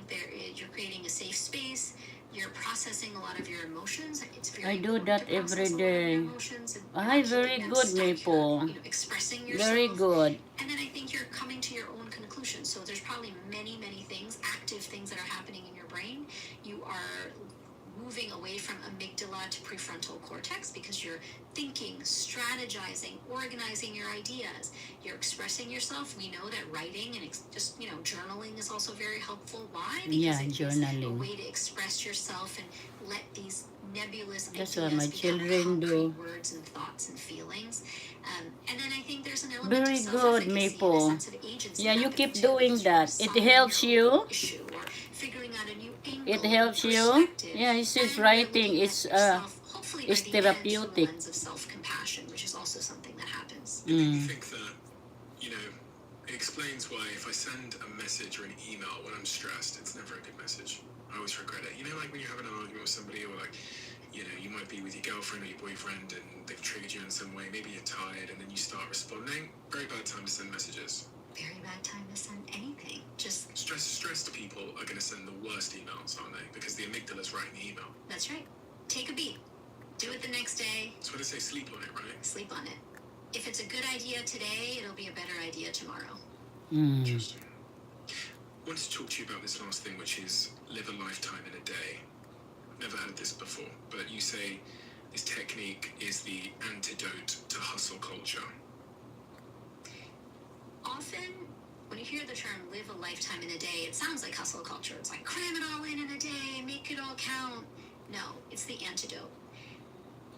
you're creating a safe space. You're processing a lot of your emotions. It's very I do important that to process every a lot of your day. emotions and Ay, not very keeping them good, stuck. Maple. You're, expressing yourself. Very good. And then I think you're coming to your own conclusions. So there's probably many, many things, active things that are happening in your brain. You are moving away from amygdala to prefrontal cortex because you're thinking, strategizing, organizing your ideas. You're expressing yourself. We know that writing and just journaling is also very helpful. Why? Because Yeah, it is a journaling. way to express yourself and let these nebulous That's ideas what my become children concrete do. words and thoughts and feelings. And then I think there's an element Very of good, self-efficacy and a Maple. sense of agency. Yeah, you happening keep too, doing because you're that. It solving helps your own you. issue or figuring out a new angle, It new helps you. perspective. Yeah, it's And you're writing. looking It's at yourself, hopefully by it's the end, through a therapeutic. lens of self-compassion, which is also something that happens. It made me think that, it explains why if I send a message or an email when I'm stressed, it's never a good message. I always regret it. Like when you're having an argument with somebody, or like, you might be with your girlfriend or your boyfriend and they've triggered you in some way. Maybe you're tired and then you start responding. Very bad time to send messages. Very bad time to send anything. Just Stressed people are going to send the worst emails, aren't they? Because the amygdala's writing the email. that's right. Take a beat. Do it the next day. That's what I say, sleep on it, right? Sleep on it. If it's a good idea today, it'll be a better idea tomorrow. Interesting. I wanted to talk to you about this last thing, which is live a lifetime in a day. I've never heard this before, but you say this technique is the antidote to hustle culture. Often, when you hear the term live a lifetime in a day, it sounds like hustle culture. It's like cram it all in a day, make it all count. No, it's the antidote.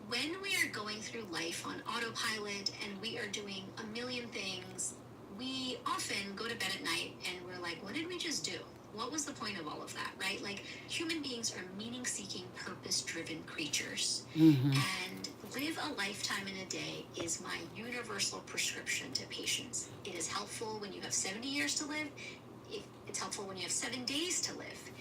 When we are going through life on autopilot and we are doing a million things, we often go to bed at night and we're like, what did we just do? What was the point of all of that, right? Like, human beings are meaning-seeking, purpose-driven creatures. And live a lifetime in a day is my universal prescription to patients. It is helpful when you have 70 years to live. It's helpful when you have 7 days to live.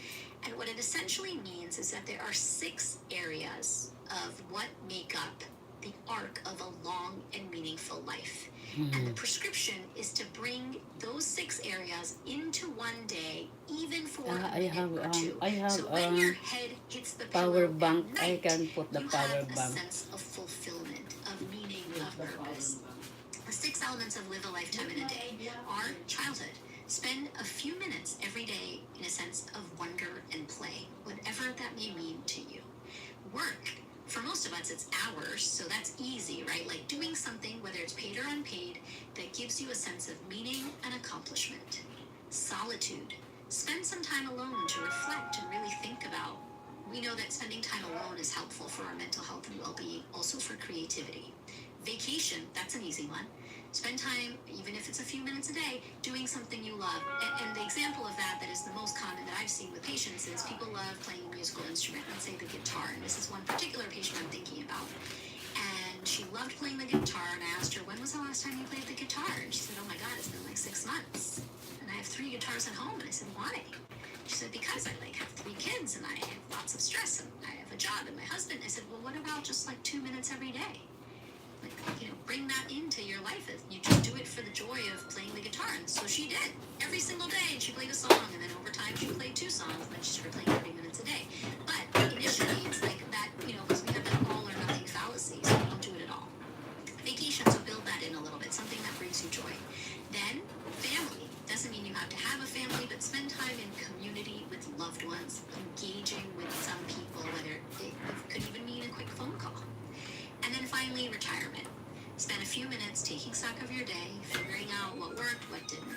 And what it essentially means is that there are 6 areas of what make up the arc of a long and meaningful life. And the prescription is to bring those 6 areas into one day, even for a I minute have or two. I have So when your head hits the power pillow bank. at I night, can put the you power have a bank. sense of fulfillment, of meaning, of purpose. The 6 elements of live a lifetime in a day are childhood. Spend a few minutes every day in a sense of wonder and play, whatever that may mean to you. Work. For most of us, it's hours, so that's easy, right? Like doing something, whether it's paid or unpaid, that gives you a sense of meaning and accomplishment. Solitude. Spend some time alone to reflect and really think about. We know that spending time alone is helpful for our mental health and well-being, also for creativity. Vacation, that's an easy one. Spend time, even if it's a few minutes a day, doing something you love. And the example of that is the most common that I've seen with patients is people love playing a musical instrument, let's say the guitar. And this is one particular patient I'm thinking about. And she loved playing the guitar, and I asked her, when was the last time you played the guitar? And she said, oh my God, it's been like 6 months. And I have 3 guitars at home. And I said, why? She said, because I have 3 kids and I have lots of stress and I have a job and my husband. I said, well, what about just like 2 minutes every day? Like, bring that into your life. You just do it for the joy of playing the guitar. And so she did every single day. And she played a song, and then over time she played 2 songs, and then she started playing 30 minutes a day. But initially, it's like that, because we have that all or nothing fallacy, so we don't do it at all. Vacation, so build that in a little bit, something that brings you joy. Then family. Doesn't mean you have to have a family, but spend time in community with loved ones, engaging with some people, whether it could even mean a quick phone call. And then finally, retirement. Spend a few minutes taking stock of your day, figuring out what worked, what didn't.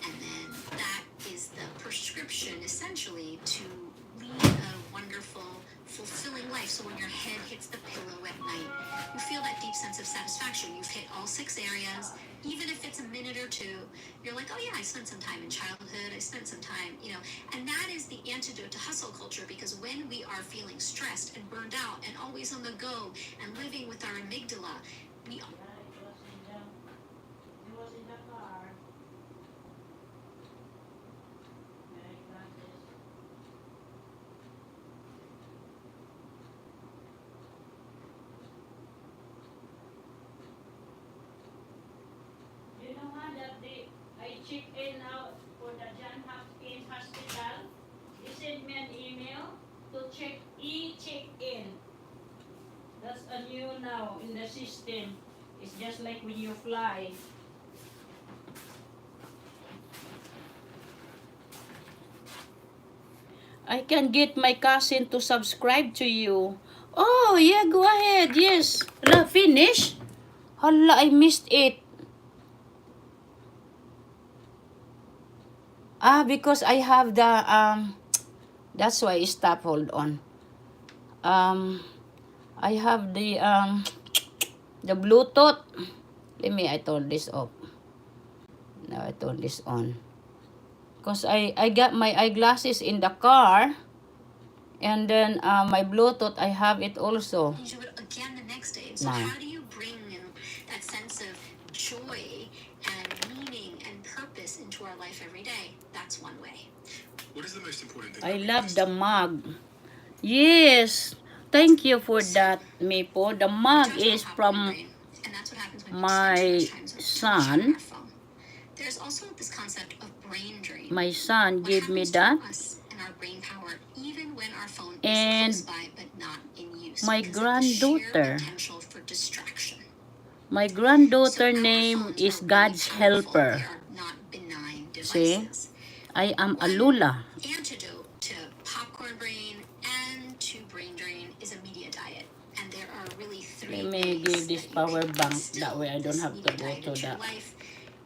And then that is the prescription, essentially, to lead a wonderful, fulfilling life. So when your head hits the pillow at night, you feel that deep sense of satisfaction. You've hit all 6 areas. Even if it's a minute or 2, you're like, oh yeah, I spent some time in childhood. I spent some time, And that is the antidote to hustle culture, because when we are feeling stressed and burned out and always on the go and living with our amygdala, we You know what, that day I checked in out for the John Hopkins Hospital. He sent me an email to check in. That's a new now in the system. It's just like when you fly. I can get my cousin to subscribe to you. Oh, yeah, go ahead. Yes. Hala, finish? Hala, I missed it. Because I have the, that's why I stop. Hold on. I have the Bluetooth. I turn this off. Now I turn this on. Because I got my eyeglasses in the car. And then my Bluetooth, I have it also. you do it again the next day. So how do you bring in that sense of joy and meaning and purpose into our life every day? That's one way. What is the most important thing? I love the mug. Yes. Thank you for that, Maple. The mug is from my son. There's also this concept of brain drain. My son gave me that. And our brain power, even when our phone And is close by but not in use, my granddaughter. Potential for distraction. My granddaughter name is God's helper. They are not benign See, devices. I am a Lula. Antidote to popcorn brain and to brain drain is a media diet. And there are really 3 Let me give this power bank. That way I don't have to go to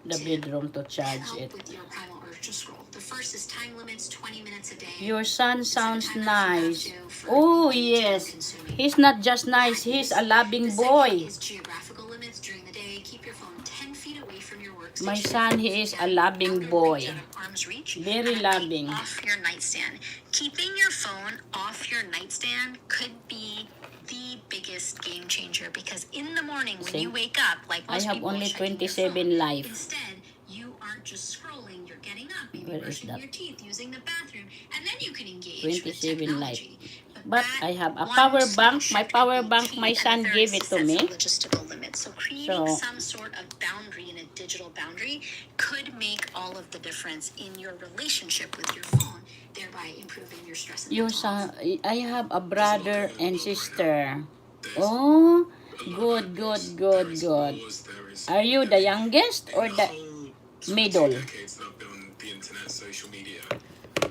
the bedroom to charge it. With your primal urge to scroll. The first is time limits, 20 minutes a day. Your son sounds nice. Oh, yes. He's not just nice. He's a loving boy. Is geographical limits during the day. Keep your phone 10 feet away from your workstation. My son, he is a loving boy. Arm's reach. Very loving. Off your nightstand. Keeping your phone off your nightstand could be the biggest game changer, because in the morning when you wake up, like most I have people, only checking your 27 phone, life. Instead, you aren't just scrolling, you're getting up, maybe Where is brushing that? your teeth, using the bathroom, and then you can engage 27 with technology. But that I have a one power small bank. My shift power could be bank, key. my And the son third gave is it to set me. some logistical limits. So creating So, some sort of boundary digital boundary could make all of the difference in your relationship with your phone, thereby improving your stress and You mental health. I have a brother and sister. Oh, good, good, good, good. Are you the youngest or In the the whole sort of middle? 2 decades that I've been on the internet, social media,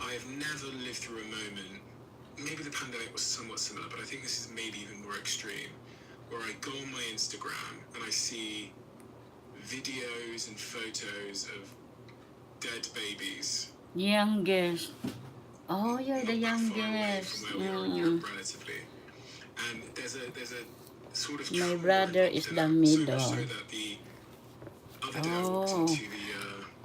I have never lived through a moment. Maybe the pandemic was somewhat similar, but I think this is maybe even more extreme, where I go on my Instagram and I see videos and photos of dead babies. Youngest. Oh, you're the Not that far away youngest. from where we are in Europe, relatively. And there's a sort of My trauma brother involved is in the that. So much so middle. that the other day I walked Oh, into the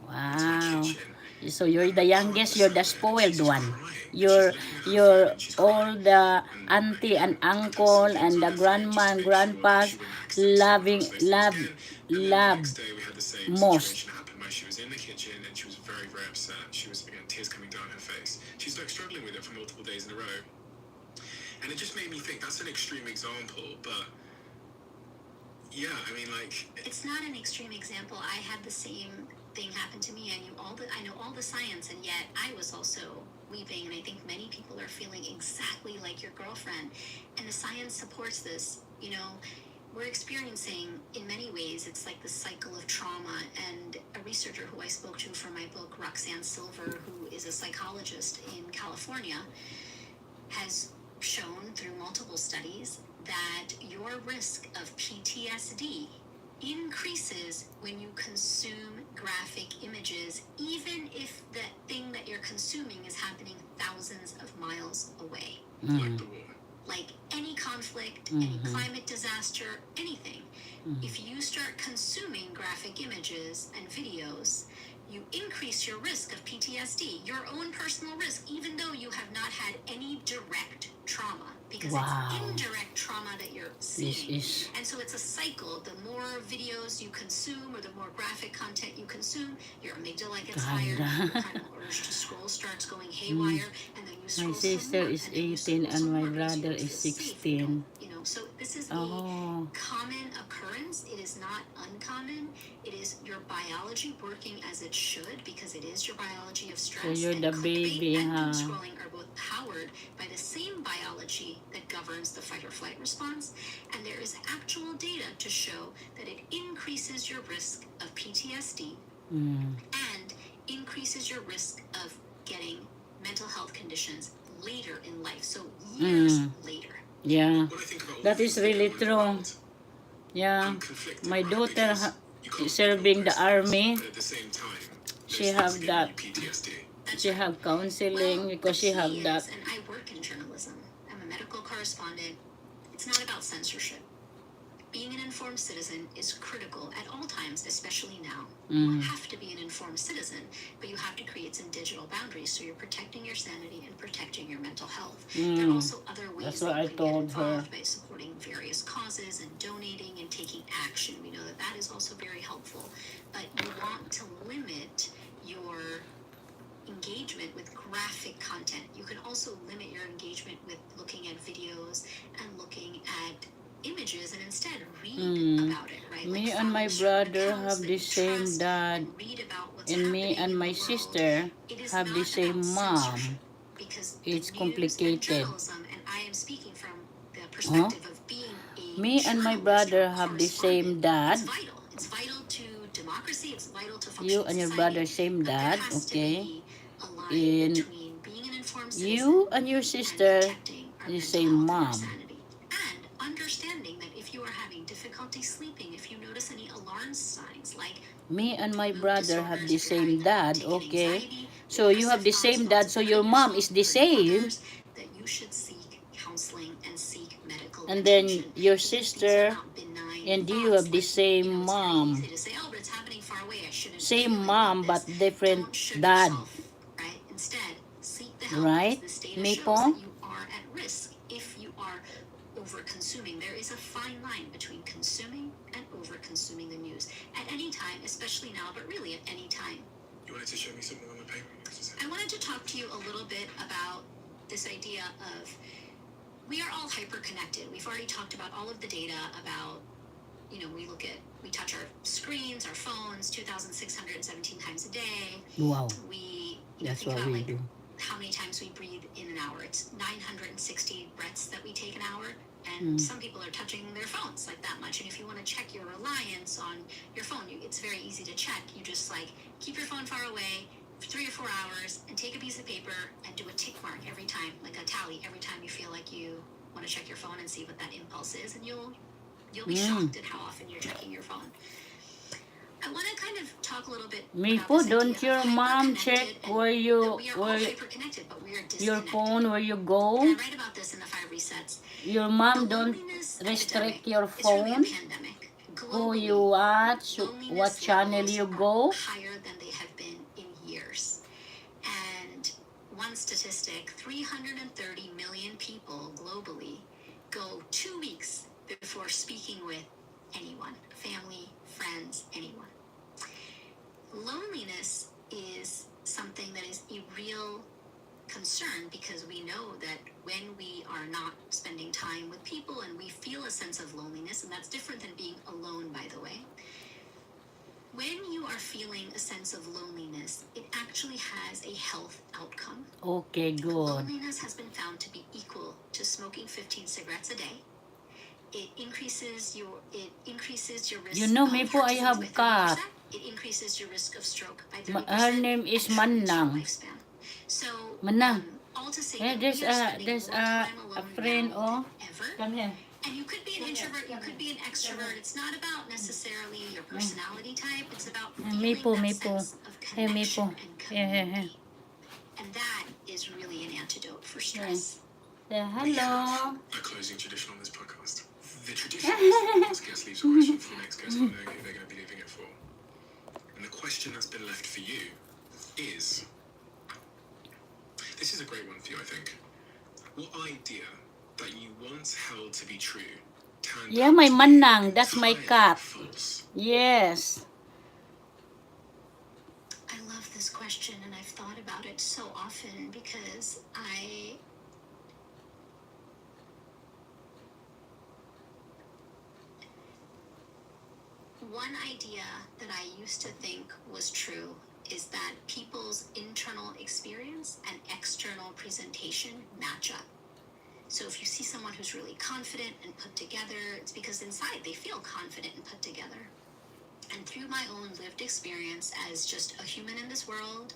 wow. kitchen, So you're and the my youngest, partner you're sat the there and she's spoiled just one. crying. And she's You're looking at her phone you're and she's all crying. the And auntie and I posted uncle some and things on the her phone grandma just to and make sure that grandpas she wouldn't accidentally come loving across those things again. And then the love next day we had the same most. situation happen where she was in the kitchen and she was very, very upset. She was, again, tears coming down her face. She's like struggling with it for multiple days in a row. And it just made me think that's an extreme example, but yeah, I mean, like, It's not an extreme example. I had the same thing happen to me. I know all the science, and yet I was also weeping. And I think many people are feeling exactly like your girlfriend. And the science supports this. You know, we're experiencing, in many ways, it's like the cycle of trauma. And a researcher who I spoke to for my book, Roxanne Silver, who is a psychologist in California, has shown through multiple studies that your risk of PTSD increases when you consume graphic images, even if the thing that you're consuming is happening thousands of miles away. like the war. Like any conflict, any climate disaster, anything. If you start consuming graphic images and videos, you increase your risk of PTSD, your own personal risk, even though you have not had any direct trauma, because Wow. it's indirect trauma that you're This seeing. is And so it's a cycle. The more videos you consume or the more graphic content you consume, your amygdala gets higher, your primal urge to scroll starts going haywire, and then you scroll my sister some more, is and then you 18 scroll and some my more because you brother don't is feel safe, you 16. so this is a Oh, common occurrence. It is not uncommon. It is your biology working as it should, because it is your biology of stress. so you're And the clickbait baby, and doom huh? scrolling are both powered by the same biology that governs the fight or flight response. And there is actual data to show that it increases your risk of PTSD and increases your risk of getting mental health conditions later in life. So years later. Yeah, When I think about all that the is things that really go on in the true. world, Yeah, I'm conflicted, my right? daughter Because you can't serving ignore the those things, army. but at the same time, She those things have are giving that. you PTSD. She have counseling because she have that. And I work in journalism. I'm a medical correspondent. It's not about censorship. Being an informed citizen is critical at all times, especially now. You have to be an informed citizen, but you have to create some digital boundaries so you're protecting your sanity and protecting your mental health. There are also other ways That's that what you I can get told her. involved by supporting various causes and donating and taking action. We know that that is also very helpful, but you want to limit your engagement with graphic content. You can also limit your engagement with looking at videos and looking at images, and instead read about it, right? Me Like and my follow certain brother accounts have that the you same trust dad, and read about what's and me happening and in my the world. sister It is have the not same about mom. censorship, because the It's news and complicated. journalism, and I am speaking from the perspective of being a Me and my journalist brother or have the correspondent. same dad. It's vital. It's vital to democracy. It's vital to You functioning and your society. brother same But there dad, has to okay? be a line And between being an informed citizen you and your and sister protecting our the mental same health and our mom. sanity. And understanding that if you are having difficulty sleeping, if you notice any alarm signs like Me and my mood brother have disorders, the if you're having same dad, uptick in okay? anxiety, So you have the depressive same thoughts, dad, so lots of your blaming mom is yourself, the hurting same. others, that you should seek counseling and seek medical And then attention. your Because these are sister not benign and you thoughts. have the Like, same it's very mom. easy to say, oh, but it's happening far away, I shouldn't be Same feeling mom like but this. different Don't should dad. yourself, right? Instead, seek the help, Right? because this data Me shows po? that you are at risk if you are over-consuming. There is a fine line between consuming and over-consuming the news at any time, especially now, but really at any time. You wanted to show me something on the paper? I wanted to talk to you a little bit about this idea of we are all hyper-connected. We've already talked about all of the data about we touch our screens, our phones, 2,617 times a day. Wow. We That's think what about we like do. how many times we breathe in an hour. It's 960 breaths that we take an hour. And some people are touching their phones like that much. And if you want to check your reliance on your phone, it's very easy to check. You just like keep your phone far away for 3 or 4 hours and take a piece of paper and do a tick mark every time, like a tally every time you feel like you want to check your phone and see what that impulse is. And you'll be shocked at how often you're checking your phone. I want to kind of talk a little bit about Mipo, this don't idea your of mom check hyper-connected and where that you we are all where hyper-connected, but we are your disconnected. phone where you And I go? write about this in the 5 resets. Your The mom don't loneliness restrict epidemic your is really a phone. pandemic. Who you Globally, watch, what loneliness channel levels you are go. higher than they have been in years. And one statistic, 330 million people globally go 2 weeks before speaking with anyone, family, friends, anyone. Loneliness is something that is a real concern because we know that when we are not spending time with people and we feel a sense of loneliness, and that's different than being alone, by the way. When you are feeling a sense of loneliness, it actually has a health outcome. Okay, good. Loneliness has been found to be equal to smoking 15 cigarettes a day. It increases your risk You know, of Mipo, heart I have disease by cat. 30%. It increases your risk of stroke by 30%. Her name is and shortens your Manang. lifespan. So, Manang. all to say Yeah, that we are spending there's more time a alone friend. now Oh, than ever. come here. And you could be an introvert, you could be an extrovert. It's not about necessarily your personality type. It's about feeling Mipo, that Mipo. sense of Hey, connection Mipo. and Here, here, here. community. And that is really an antidote for stress. Yeah, We hello. have a closing tradition on this podcast. The tradition is that the last guest leaves a question for the next guest, not knowing who they're going to be leaving it for. And the question that's been left for you is, this is a great one for you, I think. What idea that you once held to be true turned Yeah, out my to be Manang. That's my entirely cat. false? Yes. I love this question and I've thought about it so often because one idea that I used to think was true is that people's internal experience and external presentation match up. So if you see someone who's really confident and put together, it's because inside they feel confident and put together. And through my own lived experience as just a human in this world,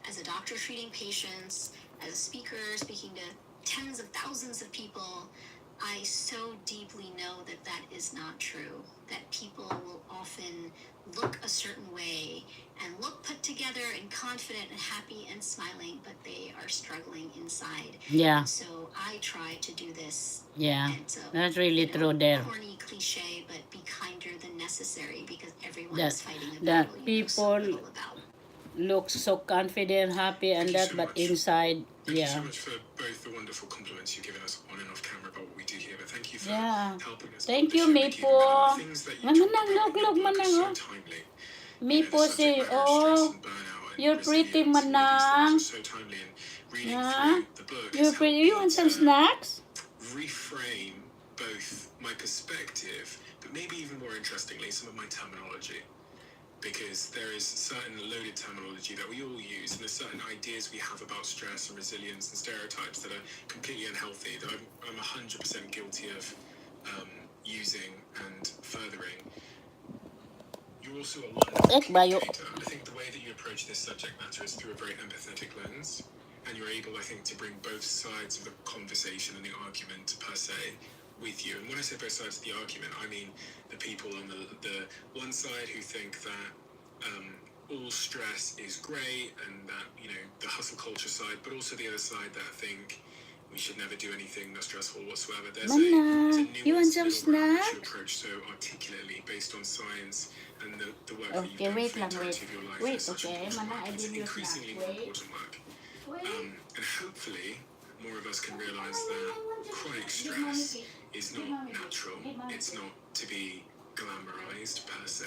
as a doctor treating patients, as a speaker speaking to tens of thousands of people, I so deeply know that that is not true. That people will often look a certain way and look put together and confident and happy and smiling, but they are struggling inside. Yeah. And so I try to do this. Yeah. And so, That's really true there. corny cliche, but be kinder than necessary because everyone That- is fighting a that battle you know so people little about. Looks so confident, happy, and Thank you that, so but much. inside, Thank you so yeah. much for both the wonderful compliments you've given us on and off camera about what we do here, but thank you for Yeah. helping us. Thank put the you, show together. Mipo. And the things that you Manang, talk about in look, your book are Manang, so oh. timely. Mipo The say, subject matter of stress oh, and burnout and you're pretty, resilience and all of these Manang. things are so timely, and reading Yeah. through the book You're has pretty. helped You me want some to snacks? reframe both my perspective, but maybe even more interestingly, some of my terminology. Because there is certain loaded terminology that we all use, and there's certain ideas we have about stress and resilience and stereotypes that are completely unhealthy, that I'm 100% guilty of using and furthering. You're also a wonderful communicator. I think the way that you approach this subject matter is through a very empathetic lens, and you're able, I think, to bring both sides of the conversation and the argument per se with you. And when I say both sides of the argument, I mean the people on the one side who think that all stress is great and that, you know, the hustle culture side, but also the other side that think we should never do anything that's stressful whatsoever. There's a nuanced you want some middle ground which snack? you approach so articulately based on science and the work that you've Okay, done wait for the lang, entirety wait. of your life. Wait, It's such okay, important Mana, work. I It's give you increasingly snack. more Wait. important work. And hopefully more of us can realise that chronic stress is not natural. It's not to be glamorized per se.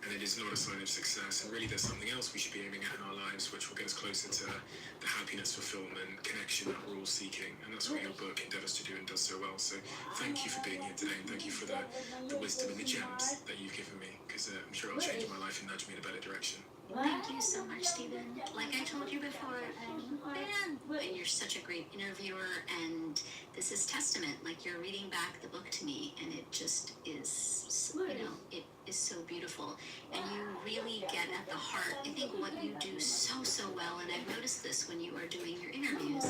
and it is not a sign of success. And really, there's something else we should be aiming at in our lives, which will get us closer to the happiness, fulfillment, connection that we're all seeking. And that's what your book endeavors to do and does so well. So thank you for being here today, and thank you for the wisdom and the gems that you've given me, because I'm sure it'll change my life and nudge me in a better direction. Thank you so much, Stephen. Like I told you before, I'm a fan. And you're such a great interviewer, and this is testament. Like, you're reading back the book to me, and it just is, it is so beautiful. And you really get at the heart. I think what you do so, so well, and I've noticed this when you are doing your interviews,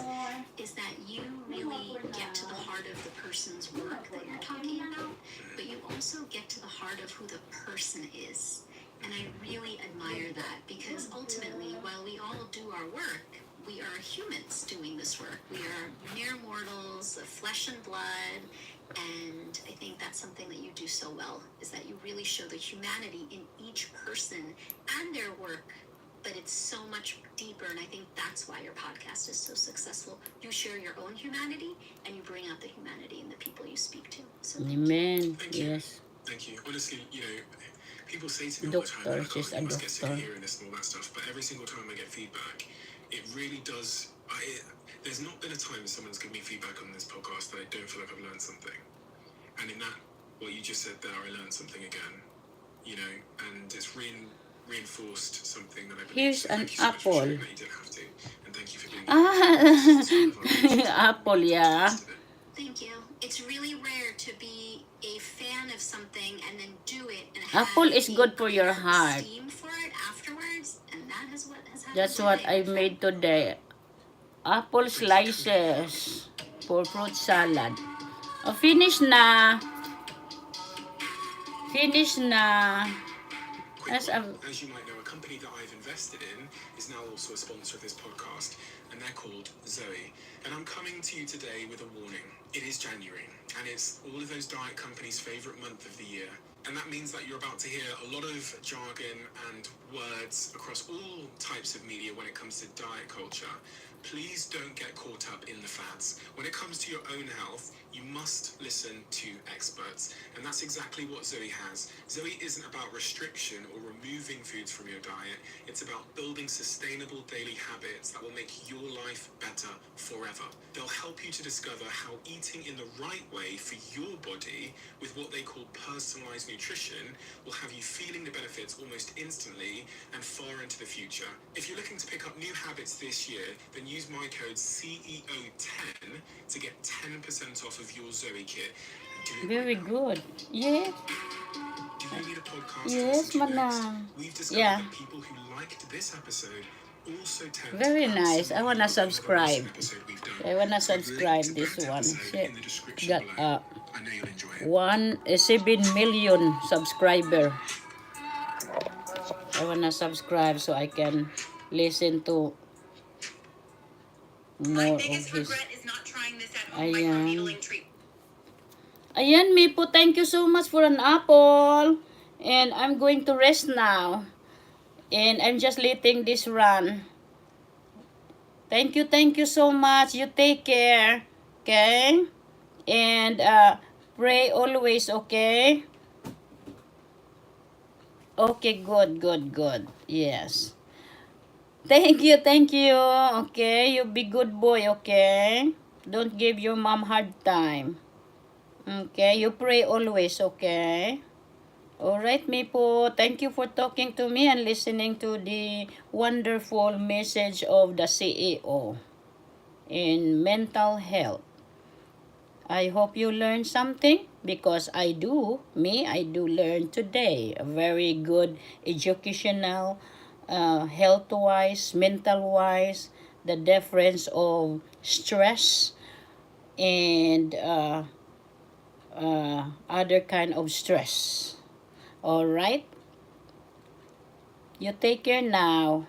is that you really get to the heart of the person's work that you're talking about, but you also get to the heart of who the person is. And I really admire that, because ultimately, while we all do our work, we are humans doing this work. We are mere mortals of flesh and blood. And I think that's something that you do so well, is that you really show the humanity in each person and their work. But it's so much deeper, and I think that's why your podcast is so successful. You share your own humanity, and you bring out the humanity in the people you speak to. So Amen. Thank you. Yes. Thank you. Honestly, people say to me all the time, Doctor, like, she's a you must get sick of doctor. hearing this and all that stuff. But every single time I get feedback, it really does. There's not been a time someone's given me feedback on this podcast that I don't feel like I've learned something. And in that, what you just said there, I learned something again. And it's reinforced something that I believe. Here's So an thank you so much for apple. sharing that you didn't have to. And thank you for being here. Apple, yeah. thank you. It's really rare to be a fan of something and then do it and have Apple is a good for your clear heart. esteem for it afterwards, and that is what has happened. That's what I today. made today. Apple slices for fruit salad. Oh, finish na. Finish na. As a, As you might know, a company that I've invested in is now also a sponsor of this podcast, and they're called Zoe. And I'm coming to you today with a warning. It is January, and it's all of those diet companies' favorite month of the year. And that means that you're about to hear a lot of jargon and words across all types of media when it comes to diet culture. Please don't get caught up in the fads. When it comes to your own health, you must listen to experts. And that's exactly what Zoe has. Zoe isn't about restriction or removing foods from your diet. It's about building sustainable daily habits that will make your life better forever. They'll help you to discover how eating in the right way for your body with what they call personalized nutrition will have you feeling the benefits almost instantly and far into the future. If you're looking to pick up new habits this year, then use my code CEO10 to get 10% off of your Zoe kit. very good. Yeah. Do you need a podcast Yes, to listen to next? manang. We've discovered Yeah. that people who liked this episode also tend Very to nice. I wanna subscribe. I wanna So I've subscribe linked this that one. episode in the description Got below. I know you'll enjoy it. 7 million subscriber. I wanna subscribe so I can listen to My more of biggest his. regret is not trying this at home Ayan. microneedling treatment. Ayan, Mipo, thank you so much for an apple. And I'm going to rest now. And I'm just letting this run. Thank you so much. You take care. Okay? And pray always, okay? Okay, good. Yes. Thank you. Okay, you be good boy, okay? Don't give your mom hard time. Okay, you pray always, okay? Alright, Mipo. Thank you for talking to me and listening to the wonderful message of the CEO in mental health. I hope you learned something, because I do learn today. A very good educational, health-wise, mental-wise, the difference of stress and other kind of stress. Alright? You take care now.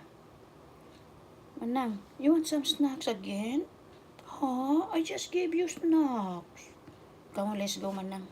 Manang, you want some snacks again? Huh? I just gave you snacks. Come on, let's go, Manang.